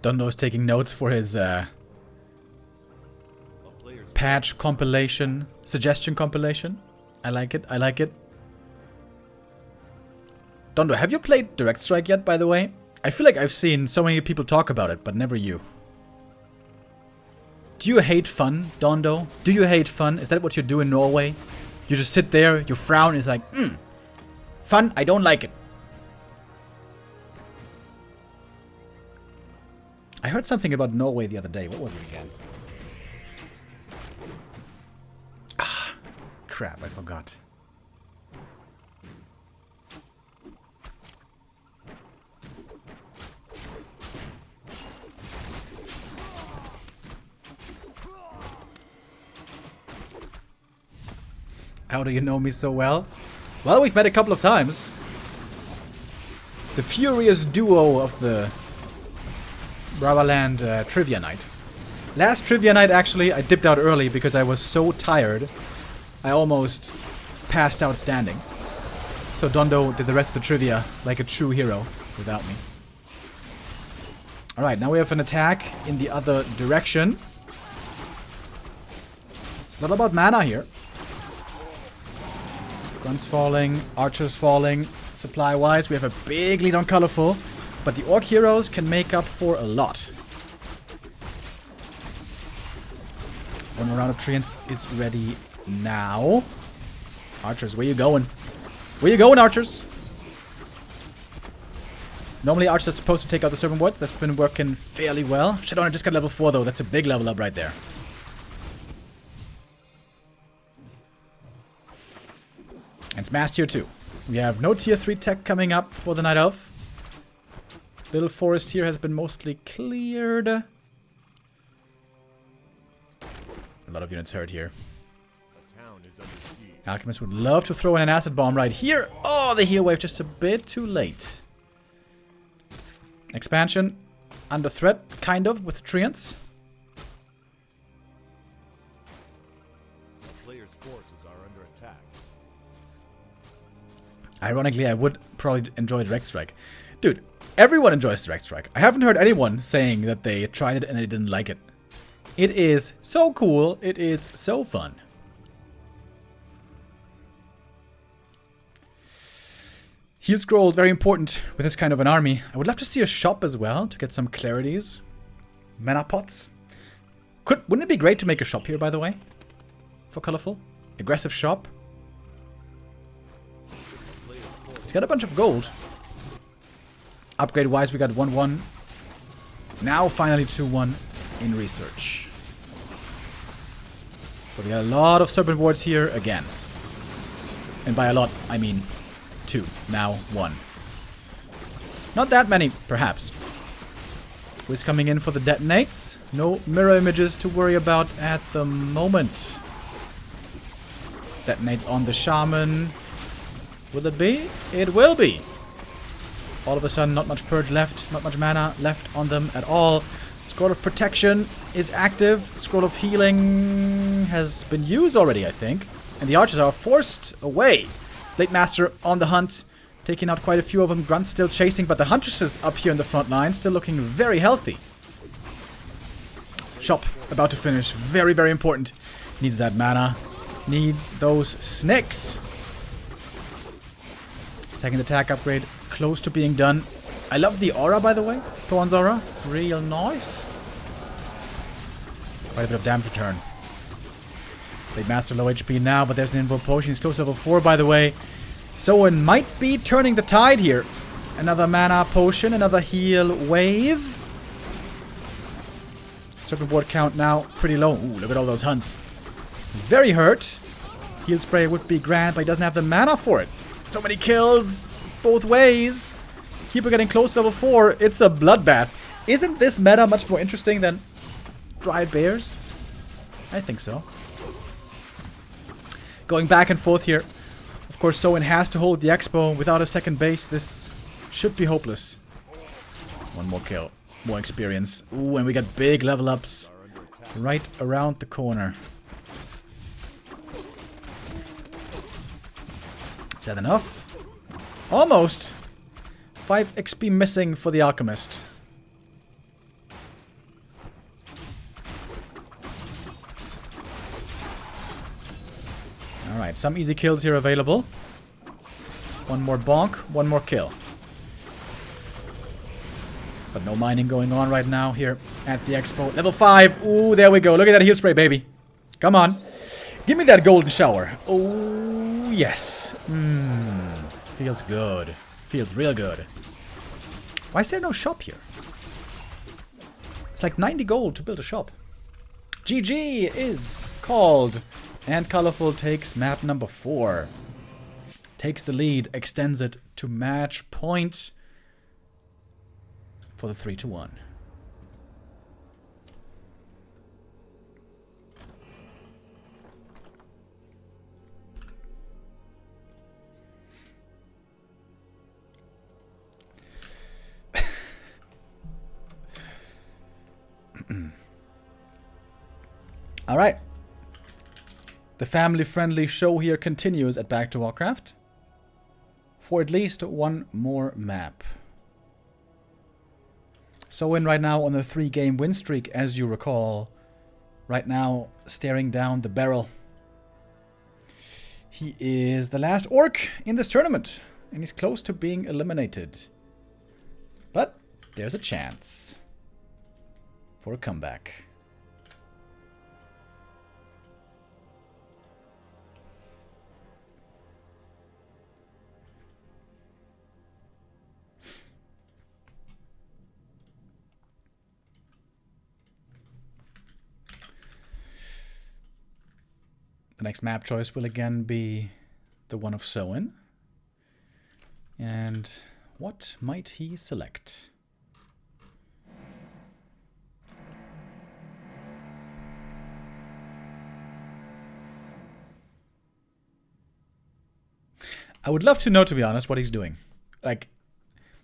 Dondo's taking notes for his patch compilation, suggestion compilation. I like it, I like it. Dondo, have you played Direct Strike yet, by the way? I feel like I've seen so many people talk about it, but never you. Do you hate fun, Dondo? Do you hate fun? Is that what you do in Norway? You just sit there, you frown, it's like, fun, I don't like it. I heard something about Norway the other day. What was it again? Ah, crap, I forgot. How do you know me so well? Well, we've met a couple of times. The furious duo of the Bravaland Trivia Night. Last Trivia Night, actually, I dipped out early because I was so tired. I almost passed out standing. So Dondo did the rest of the trivia like a true hero without me. Alright, now we have an attack in the other direction. It's a lot about mana here. Guns falling, archers falling. Supply-wise, we have a big lead on Colorful. But the Orc heroes can make up for a lot. One more round of treants is ready now. Archers, where you going? Where you going, archers? Normally archers are supposed to take out the Servant Wards. That's been working fairly well. Shadowrunner just got level 4 though. That's a big level up right there. And it's mass tier 2. We have no tier 3 tech coming up for the Night Elf. Little forest here has been mostly cleared. A lot of units hurt here. Alchemist would love to throw in an acid bomb right here. Oh, the heal wave just a bit too late. Expansion under threat, kind of, with treants. Players' forces are under attack. Ironically, I would probably enjoy Direct Strike. Dude, everyone enjoys Direct Strike. I haven't heard anyone saying that they tried it and they didn't like it. It is so cool. It is so fun. Heal scroll is very important with this kind of an army. I would love to see a shop as well to get some clarities. Mana pots. Wouldn't it be great to make a shop here, by the way? For Colorful? Aggressive shop. It's got a bunch of gold. Upgrade wise, we got 1-1. Now finally 2-1 in research. But we got a lot of Serpent Wards here again. And by a lot, I mean 2. Now 1. Not that many, perhaps. Who's coming in for the detonates? No mirror images to worry about at the moment. Detonates on the shaman. Will it be? It will be. All of a sudden, not much purge left, not much mana left on them at all. Scroll of Protection is active. Scroll of Healing has been used already, I think. And the archers are forced away. Blade Master on the hunt, taking out quite a few of them. Grunt's still chasing, but the Huntresses up here in the front line still looking very healthy. Shop about to finish. Very, very important. Needs that mana. needs those snakes. Second attack upgrade close to being done. I love the aura, by the way. Thorn's aura. Real nice. Quite a bit of damage return. Big Master low HP now, but there's an invoke potion. He's close to level 4, by the way. Soin might be turning the tide here. Another mana potion, another heal wave. Circle board count now pretty low. Ooh, look at all those hunts. Very hurt. Heal spray would be grand, but he doesn't have the mana for it. So many kills both ways. Keeper getting close to level 4. It's a bloodbath. Isn't this meta much more interesting than Dried Bears? I think so. Going back and forth here. Of course, Soin has to hold the expo. Without a second base, this should be hopeless. One more kill. More experience. Ooh, and we got big level ups right around the corner. Is that enough? Almost. 5 XP missing for the Alchemist. Alright, some easy kills here available. One more bonk, one more kill. But no mining going on right now here at the expo. Level 5. Ooh, there we go. Look at that heal spray, baby. Come on. Give me that golden shower. Oh, yes. Feels good. Feels real good. Why is there no shop here? It's like 90 gold to build a shop. GG is called. And Colorful takes map number 4. Takes the lead, extends it to match point for the 3-1. All right. The family-friendly show here continues at Back to Warcraft for at least one more map. Soin right now on a 3-game win streak, as you recall. Right now, staring down the barrel. He is the last orc in this tournament, and he's close to being eliminated. But there's a chance for a comeback. The next map choice will again be the one of Soin. And what might he select? I would love to know, to be honest, what he's doing. Like,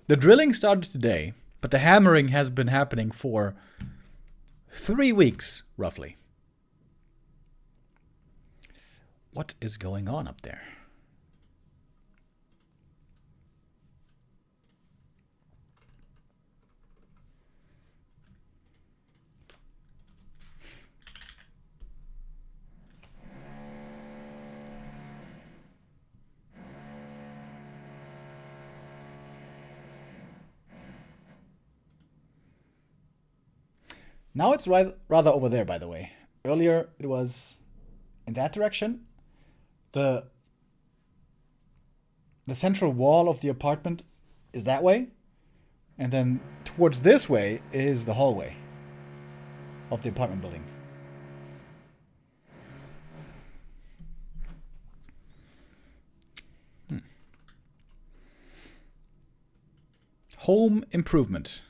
the drilling started today, but the hammering has been happening for 3 weeks, roughly. What is going on up there? Now it's rather over there, by the way. Earlier it was in that direction. The central wall of the apartment is that way. And then towards this way is the hallway of the apartment building. Home improvement.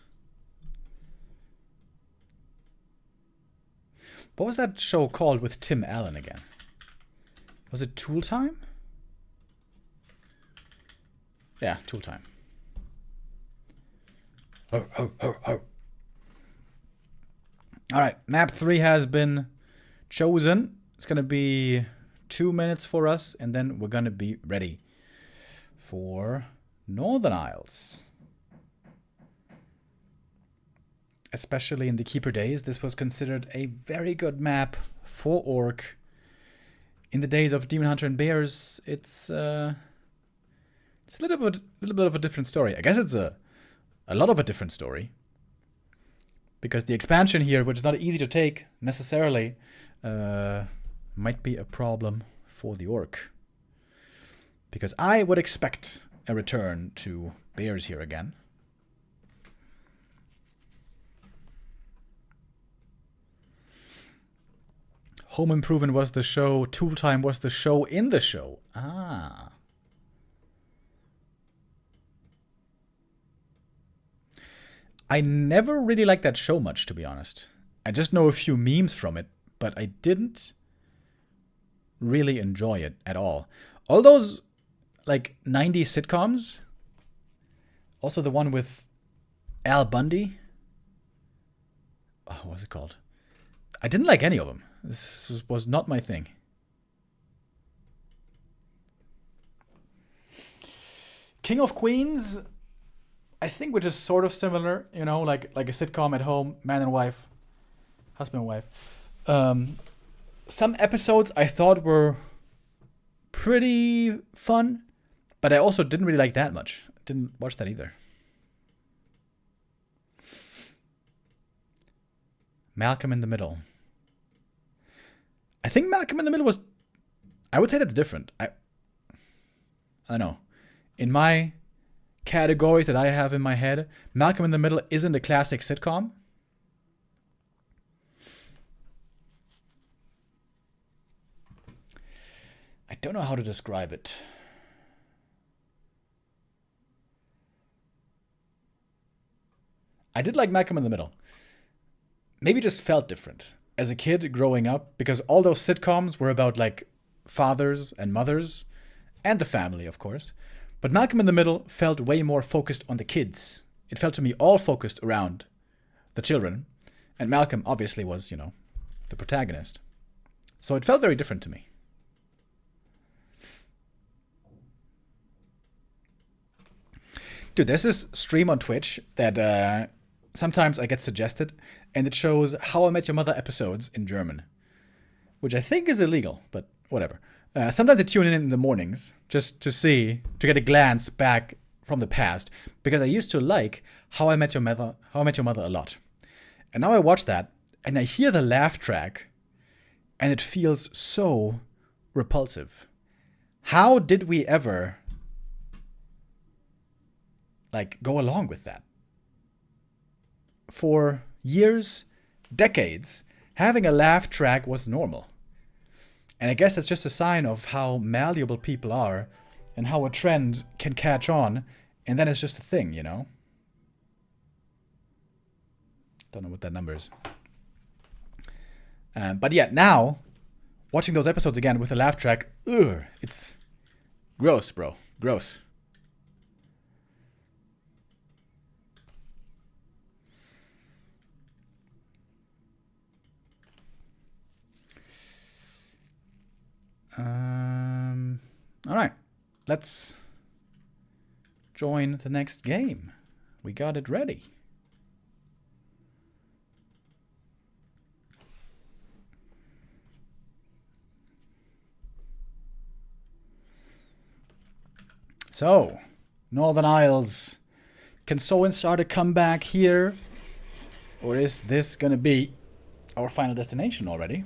What was that show called with Tim Allen again? Was it Tool Time? Yeah, Tool Time. Ho, ho, ho, ho. Alright, map 3 has been chosen. It's going to be 2 minutes for us, and then we're going to be ready for Northern Isles. Especially in the Keeper days, this was considered a very good map for Orc. in the days of Demon Hunter and Bears, it's a little bit of a different story. I guess it's a lot of a different story. Because the expansion here, which is not easy to take necessarily, might be a problem for the orc. Because I would expect a return to Bears here again. Home Improvement was the show, Tool Time was the show in the show. Ah. I never really liked that show much, to be honest. I just know a few memes from it, but I didn't really enjoy it at all. All those, like, 90s sitcoms, also the one with Al Bundy. Oh, what was it called? I didn't like any of them. This was not my thing. King of Queens, I think, which is sort of similar, you know, like a sitcom at home, man and wife, husband and wife. Some episodes I thought were pretty fun, but I also didn't really like that much. Didn't watch that either. Malcolm in the Middle. I think Malcolm in the Middle was... I would say that's different. I don't know. In my categories that I have in my head, Malcolm in the Middle isn't a classic sitcom. I don't know how to describe it. I did like Malcolm in the Middle. Maybe it just felt different as a kid growing up, because all those sitcoms were about like fathers and mothers and the family, of course. But Malcolm in the Middle felt way more focused on the kids. It felt to me all focused around the children. And Malcolm obviously was, you know, the protagonist. So it felt very different to me. Dude, there's this stream on Twitch that sometimes I get suggested, and it shows How I Met Your Mother episodes in German, which I think is illegal, but whatever. Sometimes I tune in the mornings just to get a glance back from the past, because I used to like How I Met Your Mother a lot. And now I watch that, and I hear the laugh track, and it feels so repulsive. How did we ever, like, go along with that? For years, decades, having a laugh track was normal. And I guess that's just a sign of how malleable people are and how a trend can catch on, and then it's just a thing, you know? Don't know what that number is. But yeah, now, watching those episodes again with a laugh track, it's gross, bro. Gross. All right, let's join the next game. We got it ready. So, Northern Isles. Can Soin start a comeback here? Or is this gonna be our final destination already?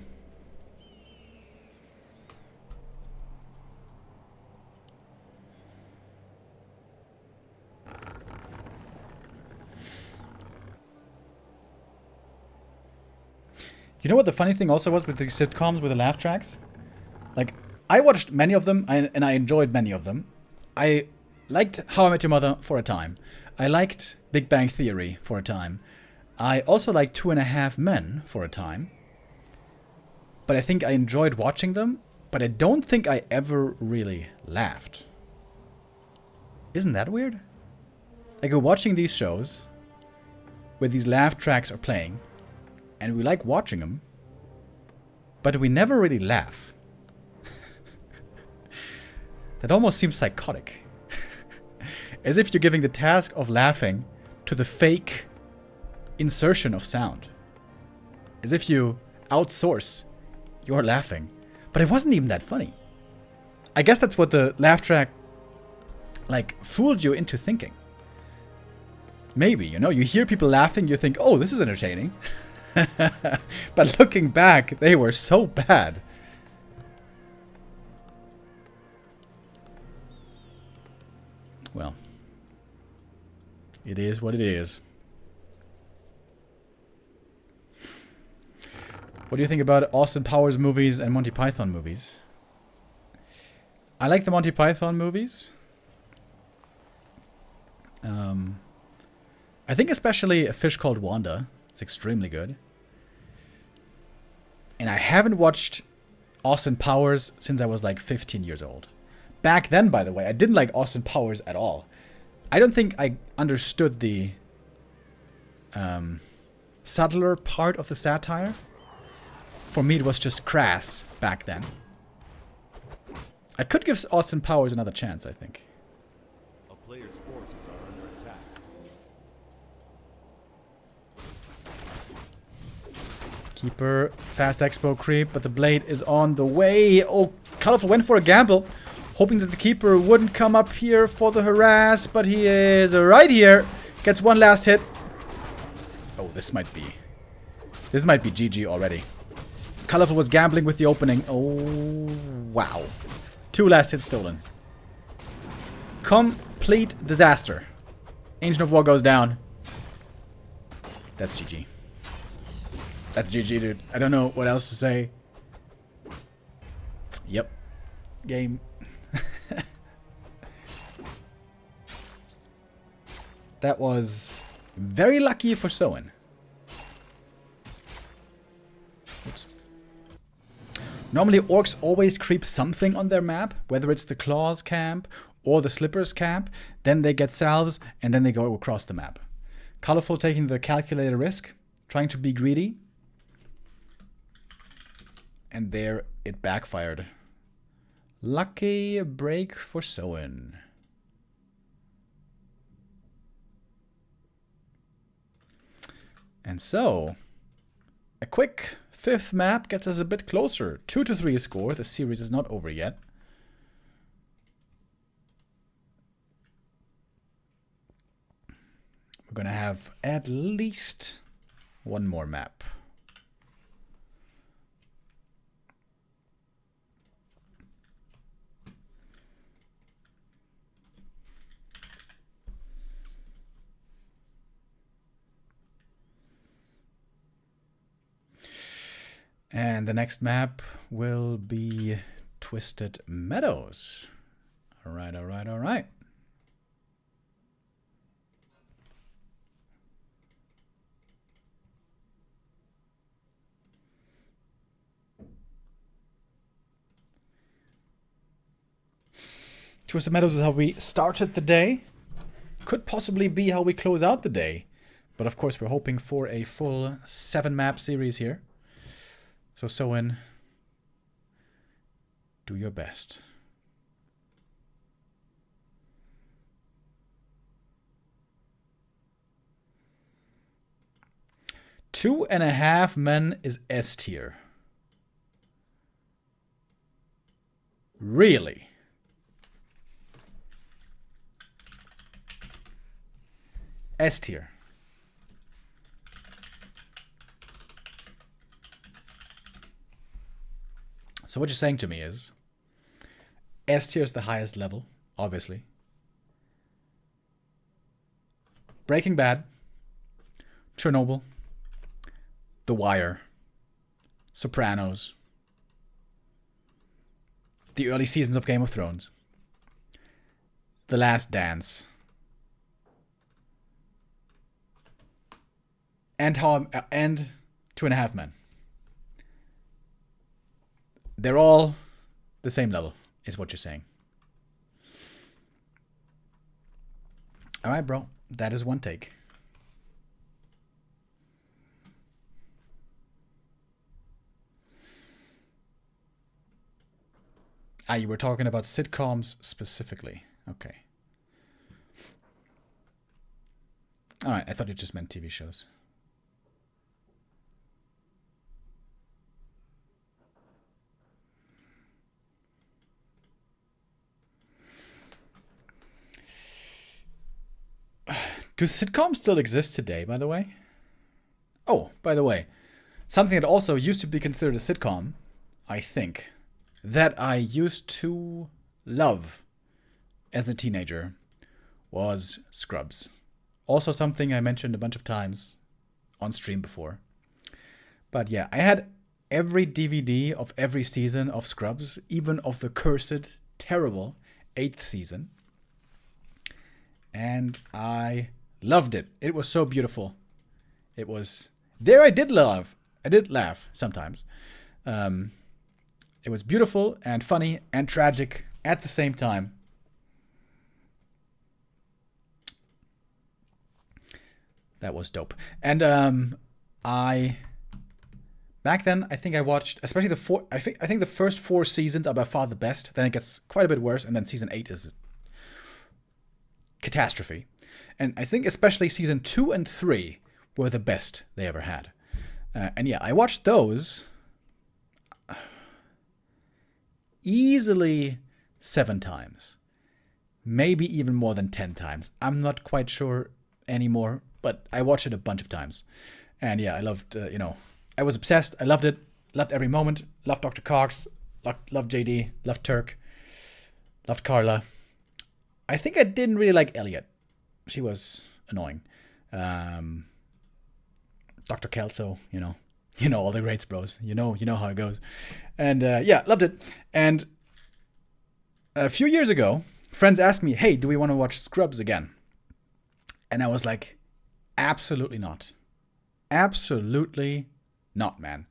You know what the funny thing also was with the sitcoms with the laugh tracks? Like, I watched many of them, and I enjoyed many of them. I liked How I Met Your Mother for a time. I liked Big Bang Theory for a time. I also liked 2.5 Men for a time. But I think I enjoyed watching them, but I don't think I ever really laughed. Isn't that weird? Like, we're watching these shows where these laugh tracks are playing, and we like watching them, but we never really laugh. That almost seems psychotic. As if you're giving the task of laughing to the fake insertion of sound. As if you outsource your laughing. But it wasn't even that funny. I guess that's what the laugh track, like, fooled you into thinking. Maybe, you know, you hear people laughing, you think, oh, this is entertaining. But looking back, they were so bad. Well, it is what it is. What do you think about Austin Powers movies and Monty Python movies? I like the Monty Python movies. I think especially A Fish Called Wanda. It's extremely good. And I haven't watched Austin Powers since I was like 15 years old. Back then, by the way, I didn't like Austin Powers at all. I don't think I understood the subtler part of the satire. For me, it was just crass back then. I could give Austin Powers another chance, I think. A player's forces are under attack. Keeper, fast expo creep, but the blade is on the way. Oh, Colorful went for a gamble, hoping that the keeper wouldn't come up here for the harass, but he is right here. Gets one last hit. Oh, this might be GG already. Colorful was gambling with the opening. Oh, wow. 2 last hits stolen. Complete disaster. Ancient of War goes down. That's GG. That's GG, dude. I don't know what else to say. Yep. Game. That was very lucky for Soin. Oops. Normally, orcs always creep something on their map, whether it's the Claws camp or the Slippers camp. Then they get salves, and then they go across the map. Colorful taking the calculated risk, trying to be greedy. And there it backfired. Lucky break for Soin. And so, a quick 5th map gets us a bit closer. 2-3 score. The series is not over yet. We're going to have at least one more map. And the next map will be Twisted Meadows. All right, all right, all right. Twisted Meadows is how we started the day. Could possibly be how we close out the day. But of course, we're hoping for a full 7-map series here. So Soin, do your best. Two and a half men is S tier. Really? S tier. So what you're saying to me is, S tier is the highest level, obviously. Breaking Bad, Chernobyl, The Wire, Sopranos, the early seasons of Game of Thrones, The Last Dance, and Two and a Half Men. They're all the same level, is what you're saying. All right, bro. That is one take. Ah, you were talking about sitcoms specifically. Okay. All right, I thought you just meant TV shows. Do sitcoms still exist today, by the way? Oh, by the way, something that also used to be considered a sitcom, I think, that I used to love as a teenager was Scrubs. Also something I mentioned a bunch of times on stream before. But yeah, I had every DVD of every season of Scrubs, even of the cursed, terrible 8th season. And I loved it. It was so beautiful. It was... There I did laugh. I did laugh sometimes. It was beautiful and funny and tragic at the same time. That was dope. And back then, I think I watched, especially I think the first 4 seasons are by far the best. Then it gets quite a bit worse, and then season 8 is catastrophe. And I think especially season 2 and 3 were the best they ever had. And yeah, I watched those easily 7 times. Maybe even more than 10 times. I'm not quite sure anymore, but I watched it a bunch of times. And yeah, I loved, I was obsessed. I loved it. Loved every moment. Loved Dr. Cox. Loved JD. Loved Turk. Loved Carla. I think I didn't really like Elliot. She was annoying. Dr. Kelso, you know all the greats, bros. You know how it goes. And yeah, loved it. And a few years ago, friends asked me, hey, do we want to watch Scrubs again? And I was like, absolutely not. Absolutely not, man.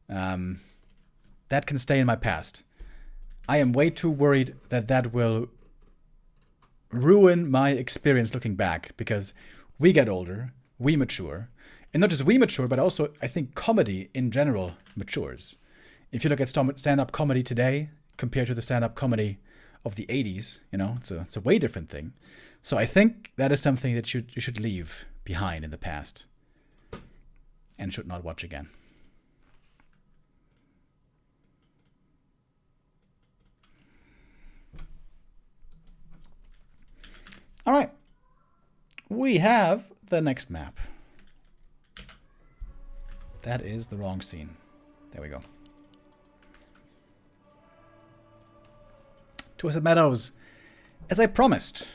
That can stay in my past. I am way too worried that will ruin my experience looking back, because we get older, we mature. And not just we mature, but also I think comedy in general matures. If you look at stand-up comedy today compared to the stand-up comedy of the 80s, it's a way different thing. So I think that is something that you should leave behind in the past and should not watch again. All right. We have the next map. That is the wrong scene. There we go. Twisted Meadows, as I promised.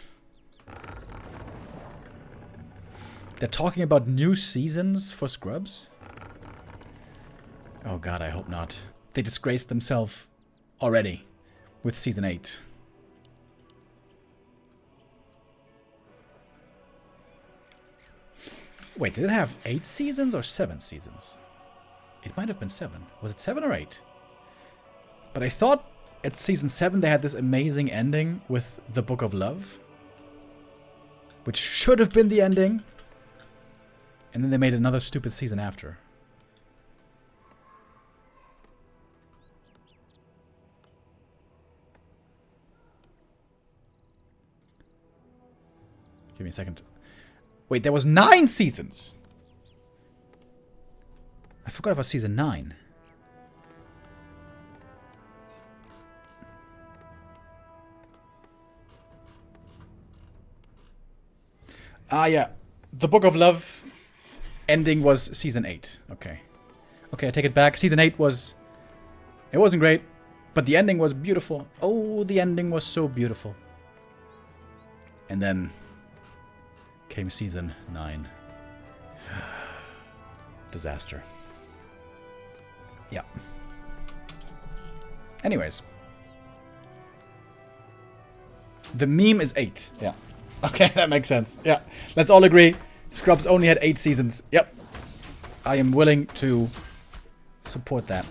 They're talking about new seasons for Scrubs? Oh god, I hope not. They disgraced themselves already with season 8. Wait, did it have 8 seasons or 7 seasons? It might have been 7. Was it 7 or 8? But I thought at season 7 they had this amazing ending with the Book of Love, which should have been the ending. And then they made another stupid season after. Give me a second. Wait, there was 9 seasons! I forgot about season 9. Ah, yeah. The Book of Love ending was season 8. Okay. Okay, I take it back. Season 8 was... It wasn't great, but the ending was beautiful. Oh, the ending was so beautiful. And then came season 9. Disaster. Yeah. Anyways. The meme is 8. Yeah. Okay, that makes sense. Yeah. Let's all agree. Scrubs only had 8 seasons. Yep. I am willing to support that.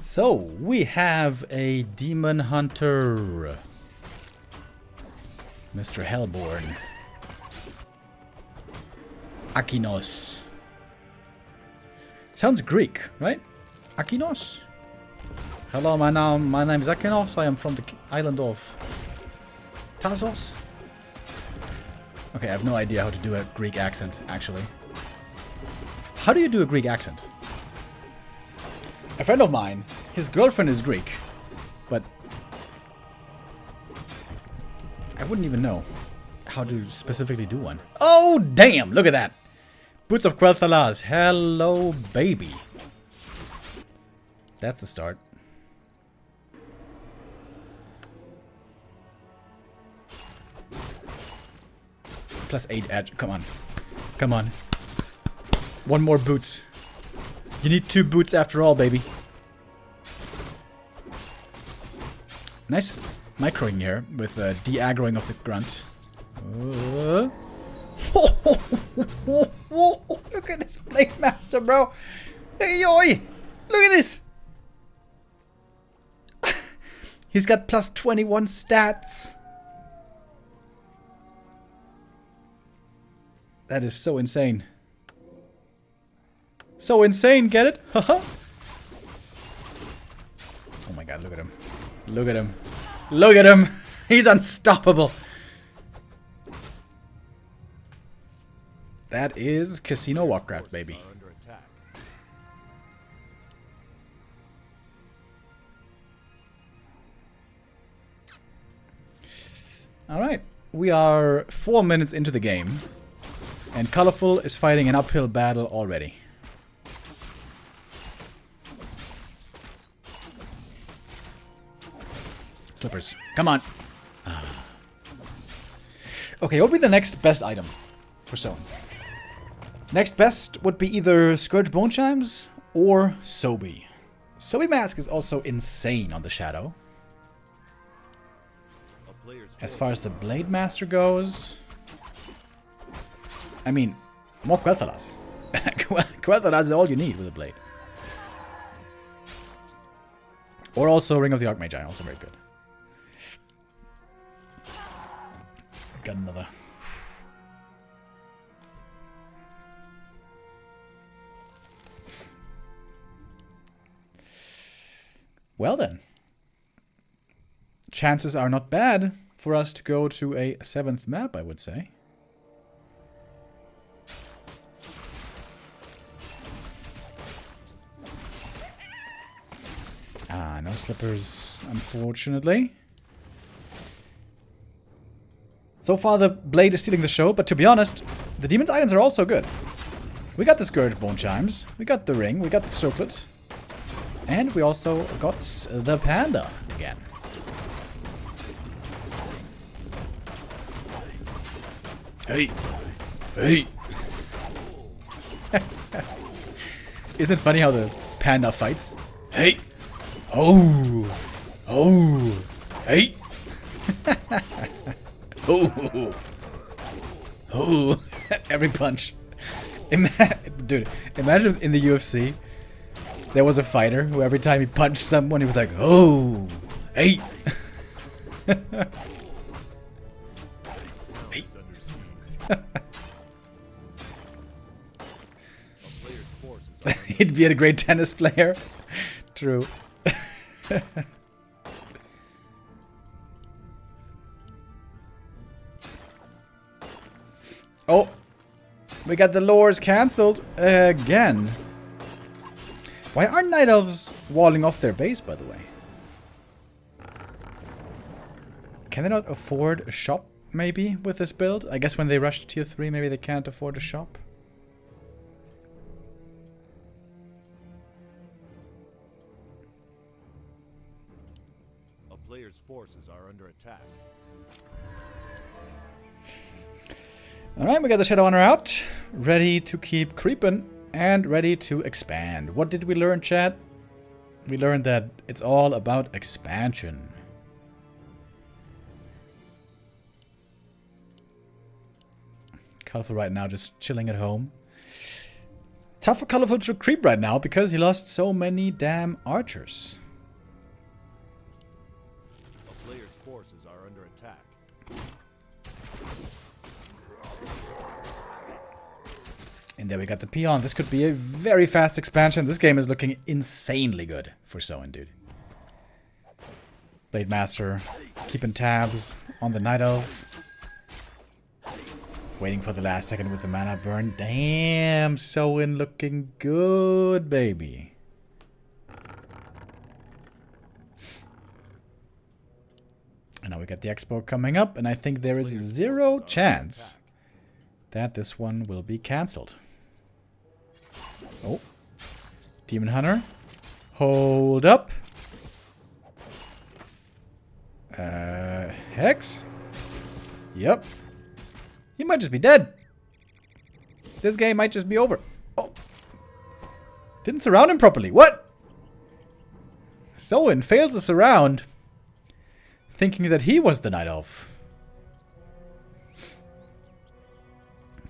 So, we have a demon hunter. Mr. Hellborn. Akinos. Sounds Greek, right? Akinos? Hello, my name is Akinos. I am from the island of Tazos. Okay, I have no idea how to do a Greek accent, actually. How do you do a Greek accent? A friend of mine, his girlfriend is Greek, but I wouldn't even know how to specifically do one. Oh, damn! Look at that! Boots of Quel'Thalas. Hello, baby. That's a start. +8 edge. Come on. Come on. One more boots. You need 2 boots after all, baby. Nice microing here with de-aggroing of the grunt. Look at this Blade Master, bro. Hey, oi! Look at this. He's got +21 stats. That is so insane. So insane, get it? Haha. Oh my god, look at him. Look at him. Look at him. He's unstoppable. That is Casino Warcraft, baby. Alright, we are 4 minutes into the game, and Colorful is fighting an uphill battle already. Slippers, come on. Okay, what would be the next best item for Soin? Next best would be either Scourge Bone Chimes or Sobi. Sobi Mask is also insane on the Shadow. As far as the Blade Master goes, I mean, more Quel'Thalas. Quel'Thalas is all you need with a blade. Or also Ring of the Archmage, also very good. Got another. Well then. Chances are not bad for us to go to a 7th map, I would say. Ah, no slippers, unfortunately. So far, the blade is stealing the show, but to be honest, the demon's items are also good. We got the Scourge Bone Chimes, we got the ring, we got the circlet, and we also got the panda again. Hey! Hey! Isn't it funny how the panda fights? Hey! Oh! Oh! Hey! Oh! Oh! Every punch. Dude, imagine in the UFC, there was a fighter who every time he punched someone, he was like, oh! Hey! Hey! He'd be a great tennis player. True. Oh, we got the lures cancelled again. Why are Night Elves walling off their base, by the way? Can they not afford a shop, maybe, with this build? I guess when they rush to tier 3, maybe they can't afford a shop. A player's forces are under attack. Alright, we got the Shadow Hunter out. Ready to keep creeping and ready to expand. What did we learn, chat? We learned that it's all about expansion. Colorful right now just chilling at home. Tough for Colorful to creep right now because he lost so many damn archers. A player's forces are under attack. And there we got the peon. This could be a very fast expansion. This game is looking insanely good for Soin, dude. Blade Master keeping tabs on the Night Elf. Waiting for the last second with the mana burn. Damn, Soin looking good, baby. And now we got the expo coming up, and I think there is zero chance that this one will be cancelled. Oh. Demon Hunter. Hold up. Hex? Yep. He might just be dead. This game might just be over. Oh. Didn't surround him properly. What? Soin fails to surround, thinking that he was the Night Elf.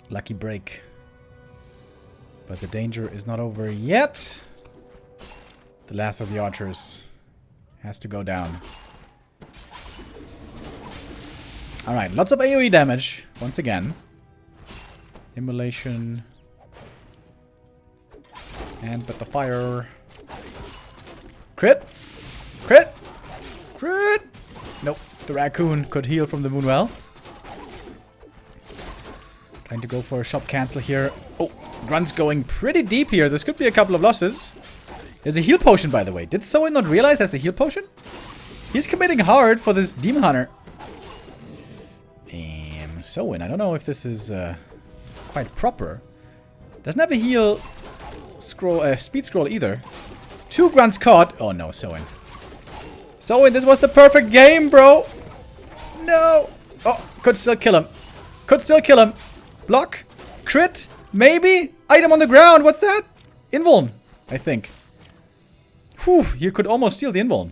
Lucky break. But the danger is not over yet. The last of the archers has to go down. Alright, lots of AoE damage, once again. Immolation. And but the fire. Crit! Crit! Crit! Nope, the raccoon could heal from the Moonwell. Trying to go for a shop cancel here. Oh, Grunt's going pretty deep here. This could be a couple of losses. There's a heal potion, by the way. Did Soin not realize that's a heal potion? He's committing hard for this Demon Hunter. Soin, I don't know if this is quite proper. Doesn't have a heal scroll, speed scroll either. 2 grunts caught. Oh no, Soin. Soin, this was the perfect game, bro. No. Oh, could still kill him. Could still kill him. Block. Crit. Maybe. Item on the ground. What's that? Invuln, I think. Whew, you could almost steal the Invuln.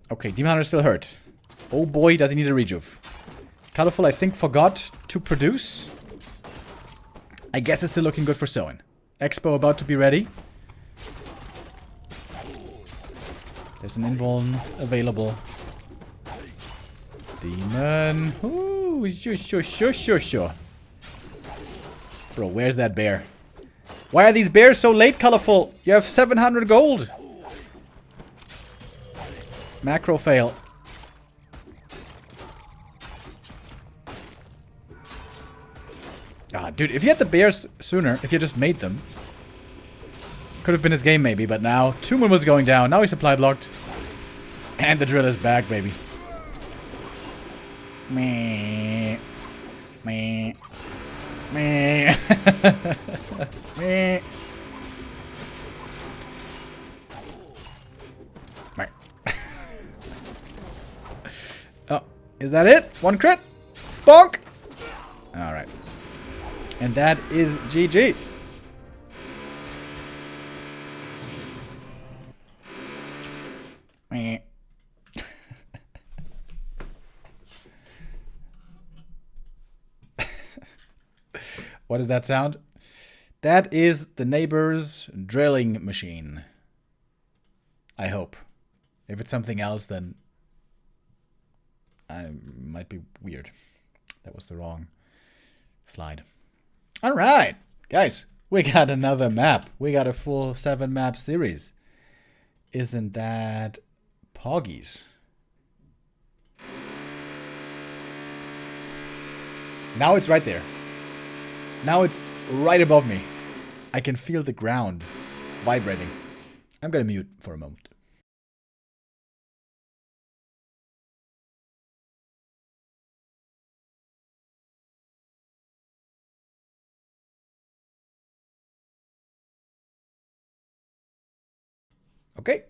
Okay, Demon Hunter is still hurt. Oh boy, does he need a rejuve. Colorful, I think, forgot to produce. I guess it's still looking good for Soin. Expo about to be ready. There's an Invuln available. Demon. Ooh, sure. Bro, where's that bear? Why are these bears so late, Colorful? You have 700 gold. Macro fail. Ah, dude, if you had the bears sooner, if you just made them, could have been his game maybe, but now 2 Moonwells going down. Now he's supply blocked. And the drill is back, baby. Meh. Meh. Meh. Meh. Meh. Oh, is that it? 1 crit? Bonk! Alright. And that is GG. What does that sound? That is the neighbor's drilling machine. I hope. If it's something else, then I might be weird. That was the wrong slide. All right, guys, we got another map. We got a full 7-map series. Isn't that Poggies? Now it's right there. Now it's right above me. I can feel the ground vibrating. I'm gonna mute for a moment. Okay.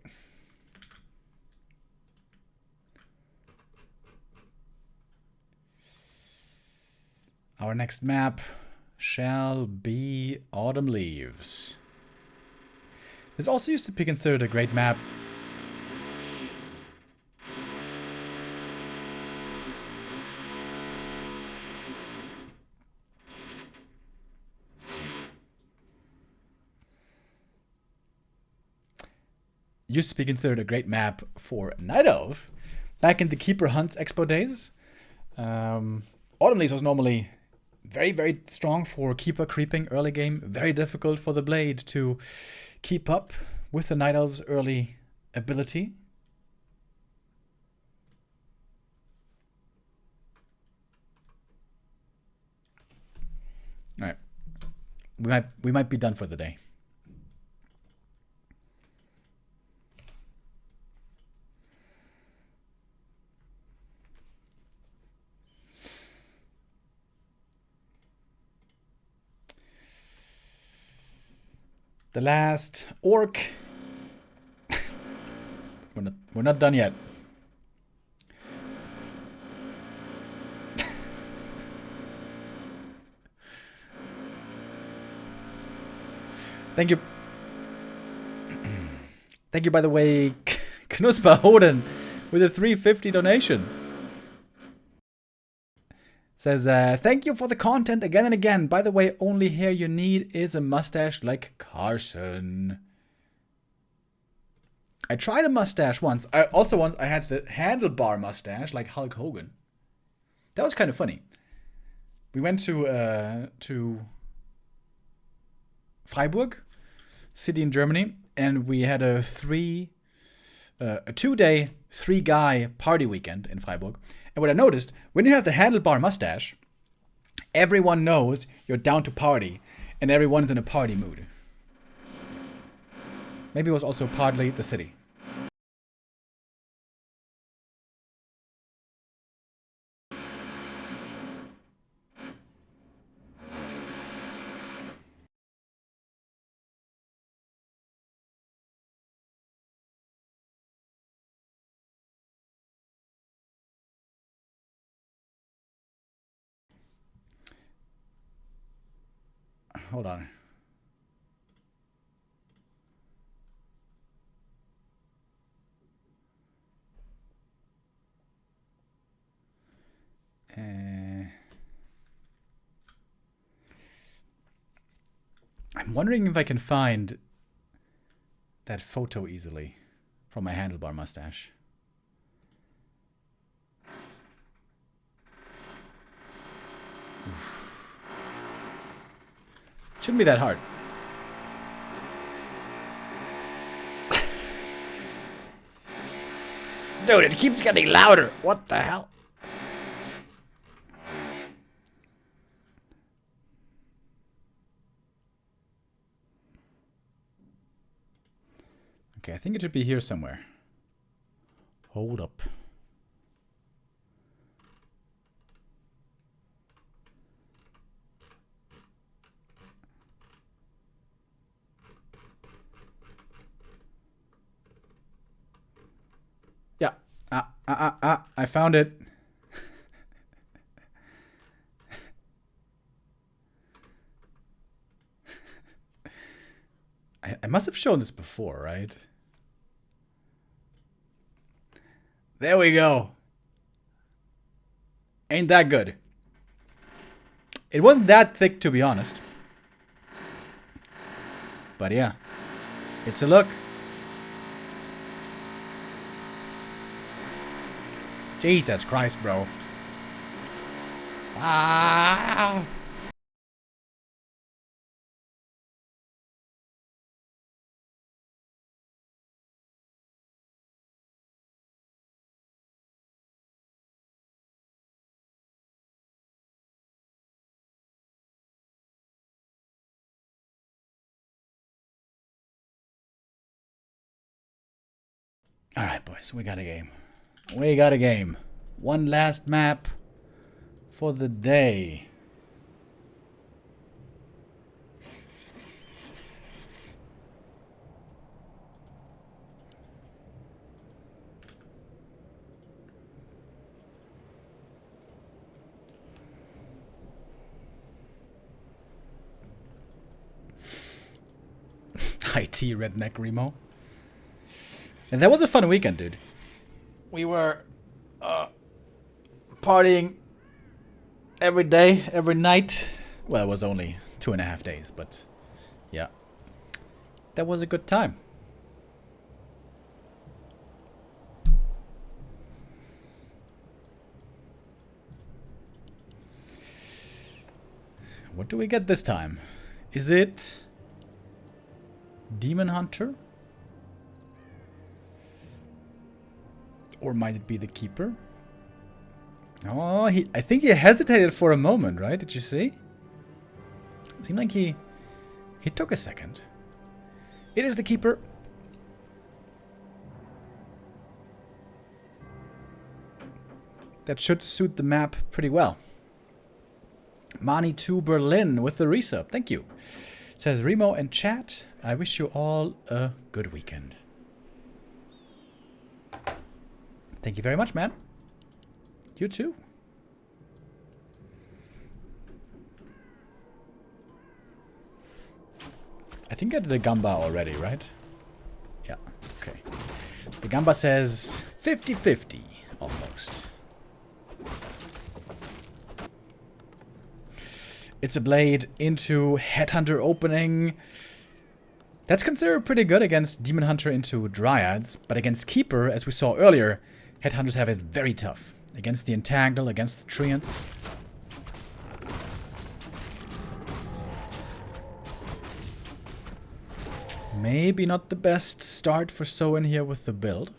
Our next map shall be Autumn Leaves. This also used to be considered a great map. Used to be considered a great map for Night Elf back in the Keeper Hunts Expo days. Autumn Leaves was normally very, very strong for Keeper creeping early game. Very difficult for the Blade to keep up with the Night Elf's early ability. All right, we might be done for the day. The last orc. We're not done yet. Thank you. Thank you, by the way, Knusper Hoden, with a 350 donation. Says, thank you for the content again and again. By the way, only hair you need is a mustache like Carson. I tried a mustache once. Once I had the handlebar mustache like Hulk Hogan. That was kind of funny. We went to Freiburg, city in Germany, and we had a 2-day, 3-guy party weekend in Freiburg. And what I noticed, when you have the handlebar mustache, everyone knows you're down to party, and everyone's in a party mood. Maybe it was also partly the city. Hold on. I'm wondering if I can find that photo easily from my handlebar mustache. Oof. Shouldn't be that hard. Dude, it keeps getting louder. What the hell? Okay, I think it should be here somewhere. Hold up. Yeah. I found it. I must have shown this before, right? There we go. Ain't that good? It wasn't that thick, to be honest. But yeah, it's a look. Jesus Christ, bro. Ah! All right, boys, we got a game. We got a game. One last map for the day. IT redneck Remo. And that was a fun weekend, dude. We were partying every day, every night. Well, it was only 2.5 days, but yeah. That was a good time. What do we get this time? Is it Demon Hunter? Or might it be the Keeper? Oh, I think he hesitated for a moment, right? Did you see? It seemed like he took a second. It is the Keeper. That should suit the map pretty well. Mani2 Berlin with the resub. Thank you. It says Remo and chat. I wish you all a good weekend. Thank you very much, man. You too. I think I did a Gamba already, right? Yeah, okay. The Gamba says 50-50, almost. It's a blade into Headhunter opening. That's considered pretty good against Demon Hunter into Dryads, but against Keeper, as we saw earlier, Headhunters have it very tough. Against the Entangle, against the Treants. Maybe not the best start for Soin here with the build.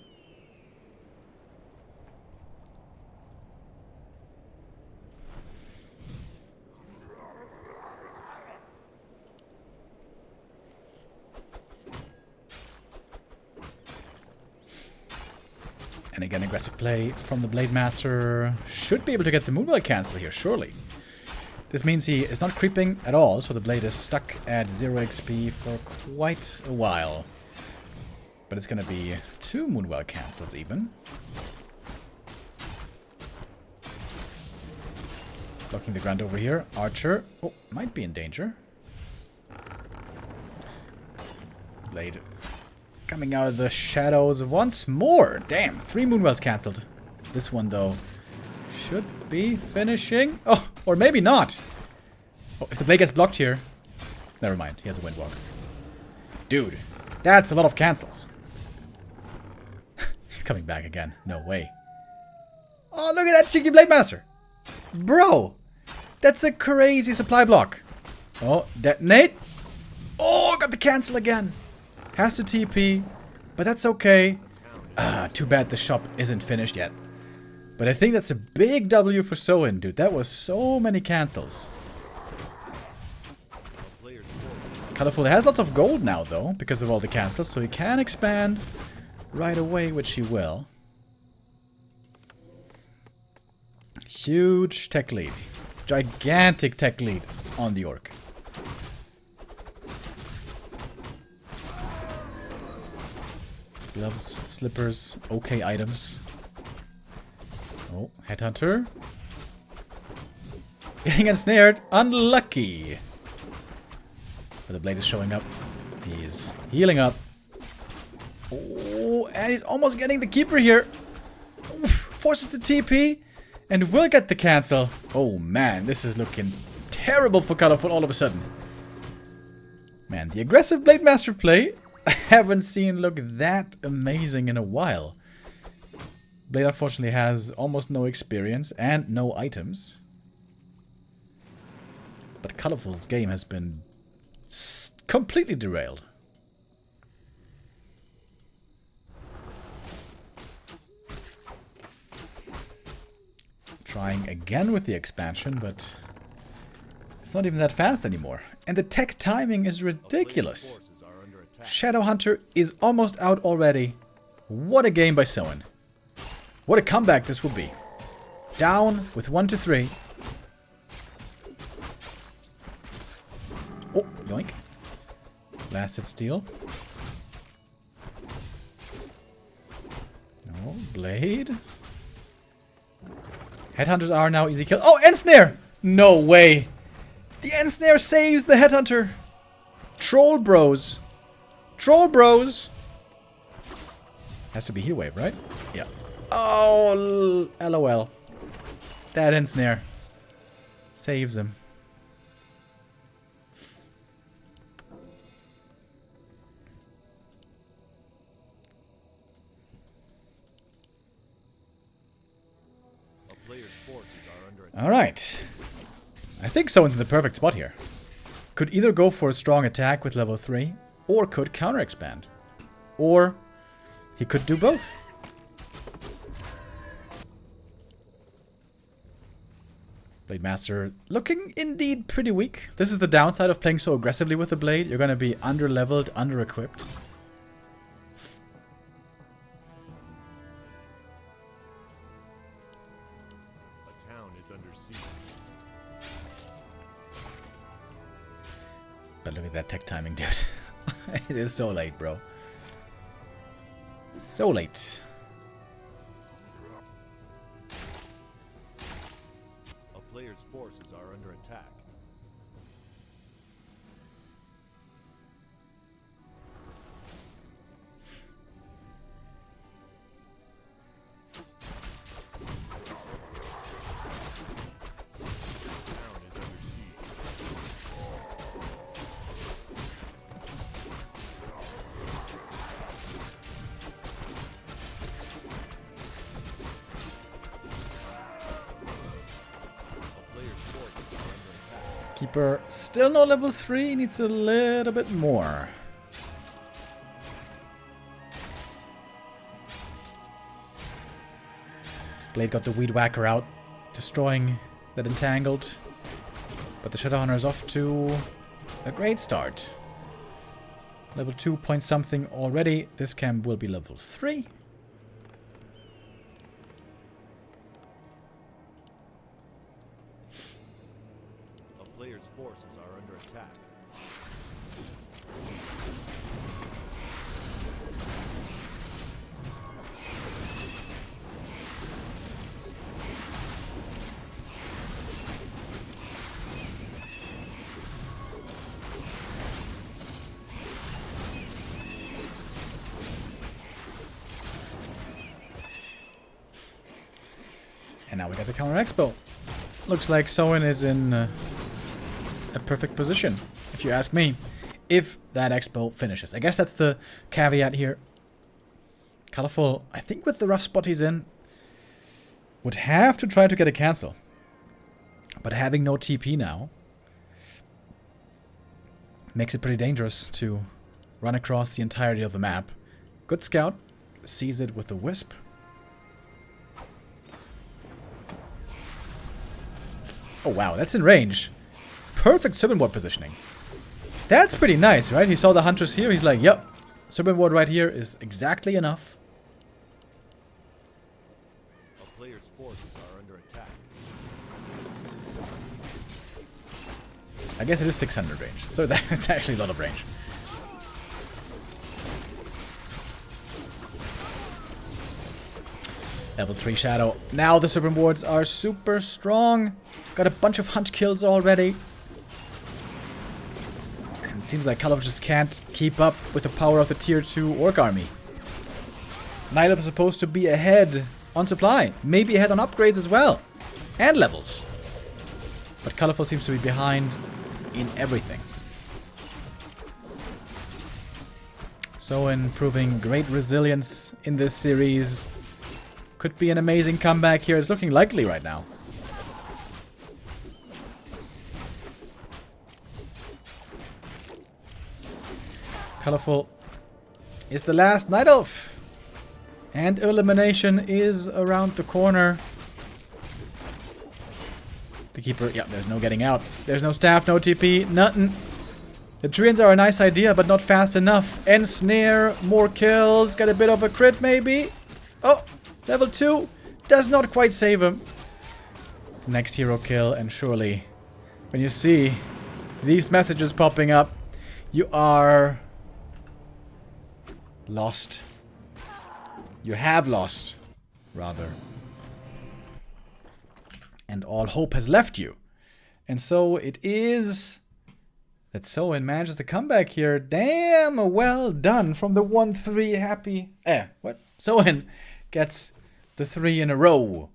And again, aggressive play from the Blade Master. Should be able to get the Moonwell cancel here, surely. This means he is not creeping at all, so the blade is stuck at 0 XP for quite a while. But it's gonna be 2 Moonwell cancels even. Blocking the ground over here. Archer. Oh, might be in danger. Blade coming out of the shadows once more. Damn, 3 Moonwells cancelled. This one, though, should be finishing. Oh, or maybe not. Oh, if the blade gets blocked here. Never mind, he has a Windwalk. Dude, that's a lot of cancels. He's coming back again. No way. Oh, look at that cheeky Blade Master. Bro, that's a crazy supply block. Oh, detonate. Oh, got the cancel again. Has to TP, but that's okay. Too bad the shop isn't finished yet. But I think that's a big W for Soin, dude. That was so many cancels. Colorful has lots of gold now, though, because of all the cancels, so he can expand right away, which he will. Huge tech lead. Gigantic tech lead on the Orc. Gloves, slippers, okay items. Oh, Headhunter. Getting ensnared. Unlucky. But the blade is showing up. He's healing up. Oh, and he's almost getting the Keeper here. Oof, forces the TP. And will get the cancel. Oh man, this is looking terrible for Colorful all of a sudden. Man, the aggressive Blade Master play I haven't seen look that amazing in a while. Blade unfortunately has almost no experience and no items. But Colorful's game has been completely derailed. Trying again with the expansion, but it's not even that fast anymore. And the tech timing is ridiculous. Shadowhunter is almost out already. What a game by Soin. What a comeback this will be. Down with 1 to 3. Oh, yoink. Last hit steal. Oh, blade. Headhunters are now easy kill. Oh, Ensnare! No way. The Ensnare saves the Headhunter. Troll bros. Troll bros. Has to be heal wave, right? Yeah. Oh, LOL. That Ensnare saves him. Alright. I think Soin's in the perfect spot here. Could either go for a strong attack with level 3, or could counter expand. Or he could do both. Blade Master looking indeed pretty weak. This is the downside of playing so aggressively with the blade. You're going to be under-leveled, under-equipped. But look at that tech timing, dude. It is so late, bro. So late. A player's forces are under attack. Town is under siege. A player's forces are under attack. Keeper still no level 3, needs a little bit more. Blade got the Weed Whacker out, destroying that entangled. But the Shadowhunter is off to a great start. Level 2 point something already. This camp will be level 3. A player's forces are under attack. And now we got the counter expo. Looks like Soin is in a perfect position, if you ask me. If that expo finishes. I guess that's the caveat here. Colorful, I think with the rough spot he's in, would have to try to get a cancel. But having no TP now makes it pretty dangerous to run across the entirety of the map. Good scout. Sees it with the Wisp. Oh wow, that's in range. Perfect Serpent Ward positioning. That's pretty nice, right? He saw the Hunters here. He's like, yep, Serpent Ward right here is exactly enough. A player's forces are under attack. I guess it is 600 range. So it's actually a lot of range. Level 3 Shadow. Now the Serpent Wards are super strong. Got a bunch of hunt kills already. And it seems like Kalov just can't keep up with the power of the tier 2 Orc army. Night Elf is supposed to be ahead on supply. Maybe ahead on upgrades as well. And levels. But Colorful seems to be behind in everything. Soin proving great resilience in this series. Could be an amazing comeback here. It's looking likely right now. Colorful is the last Night Elf. And elimination is around the corner. The Keeper, yeah, there's no getting out. There's no staff, no TP, nothing. The Treants are a nice idea, but not fast enough. Ensnare, more kills, get a bit of a crit maybe. Oh! Level 2 does not quite save him. Next hero kill, and surely when you see these messages popping up, you are lost. You have lost, rather. And all hope has left you. And so it is that Soin manages to come back here. Damn, well done from the 1-3 happy... what? Soin gets the 3 in a row.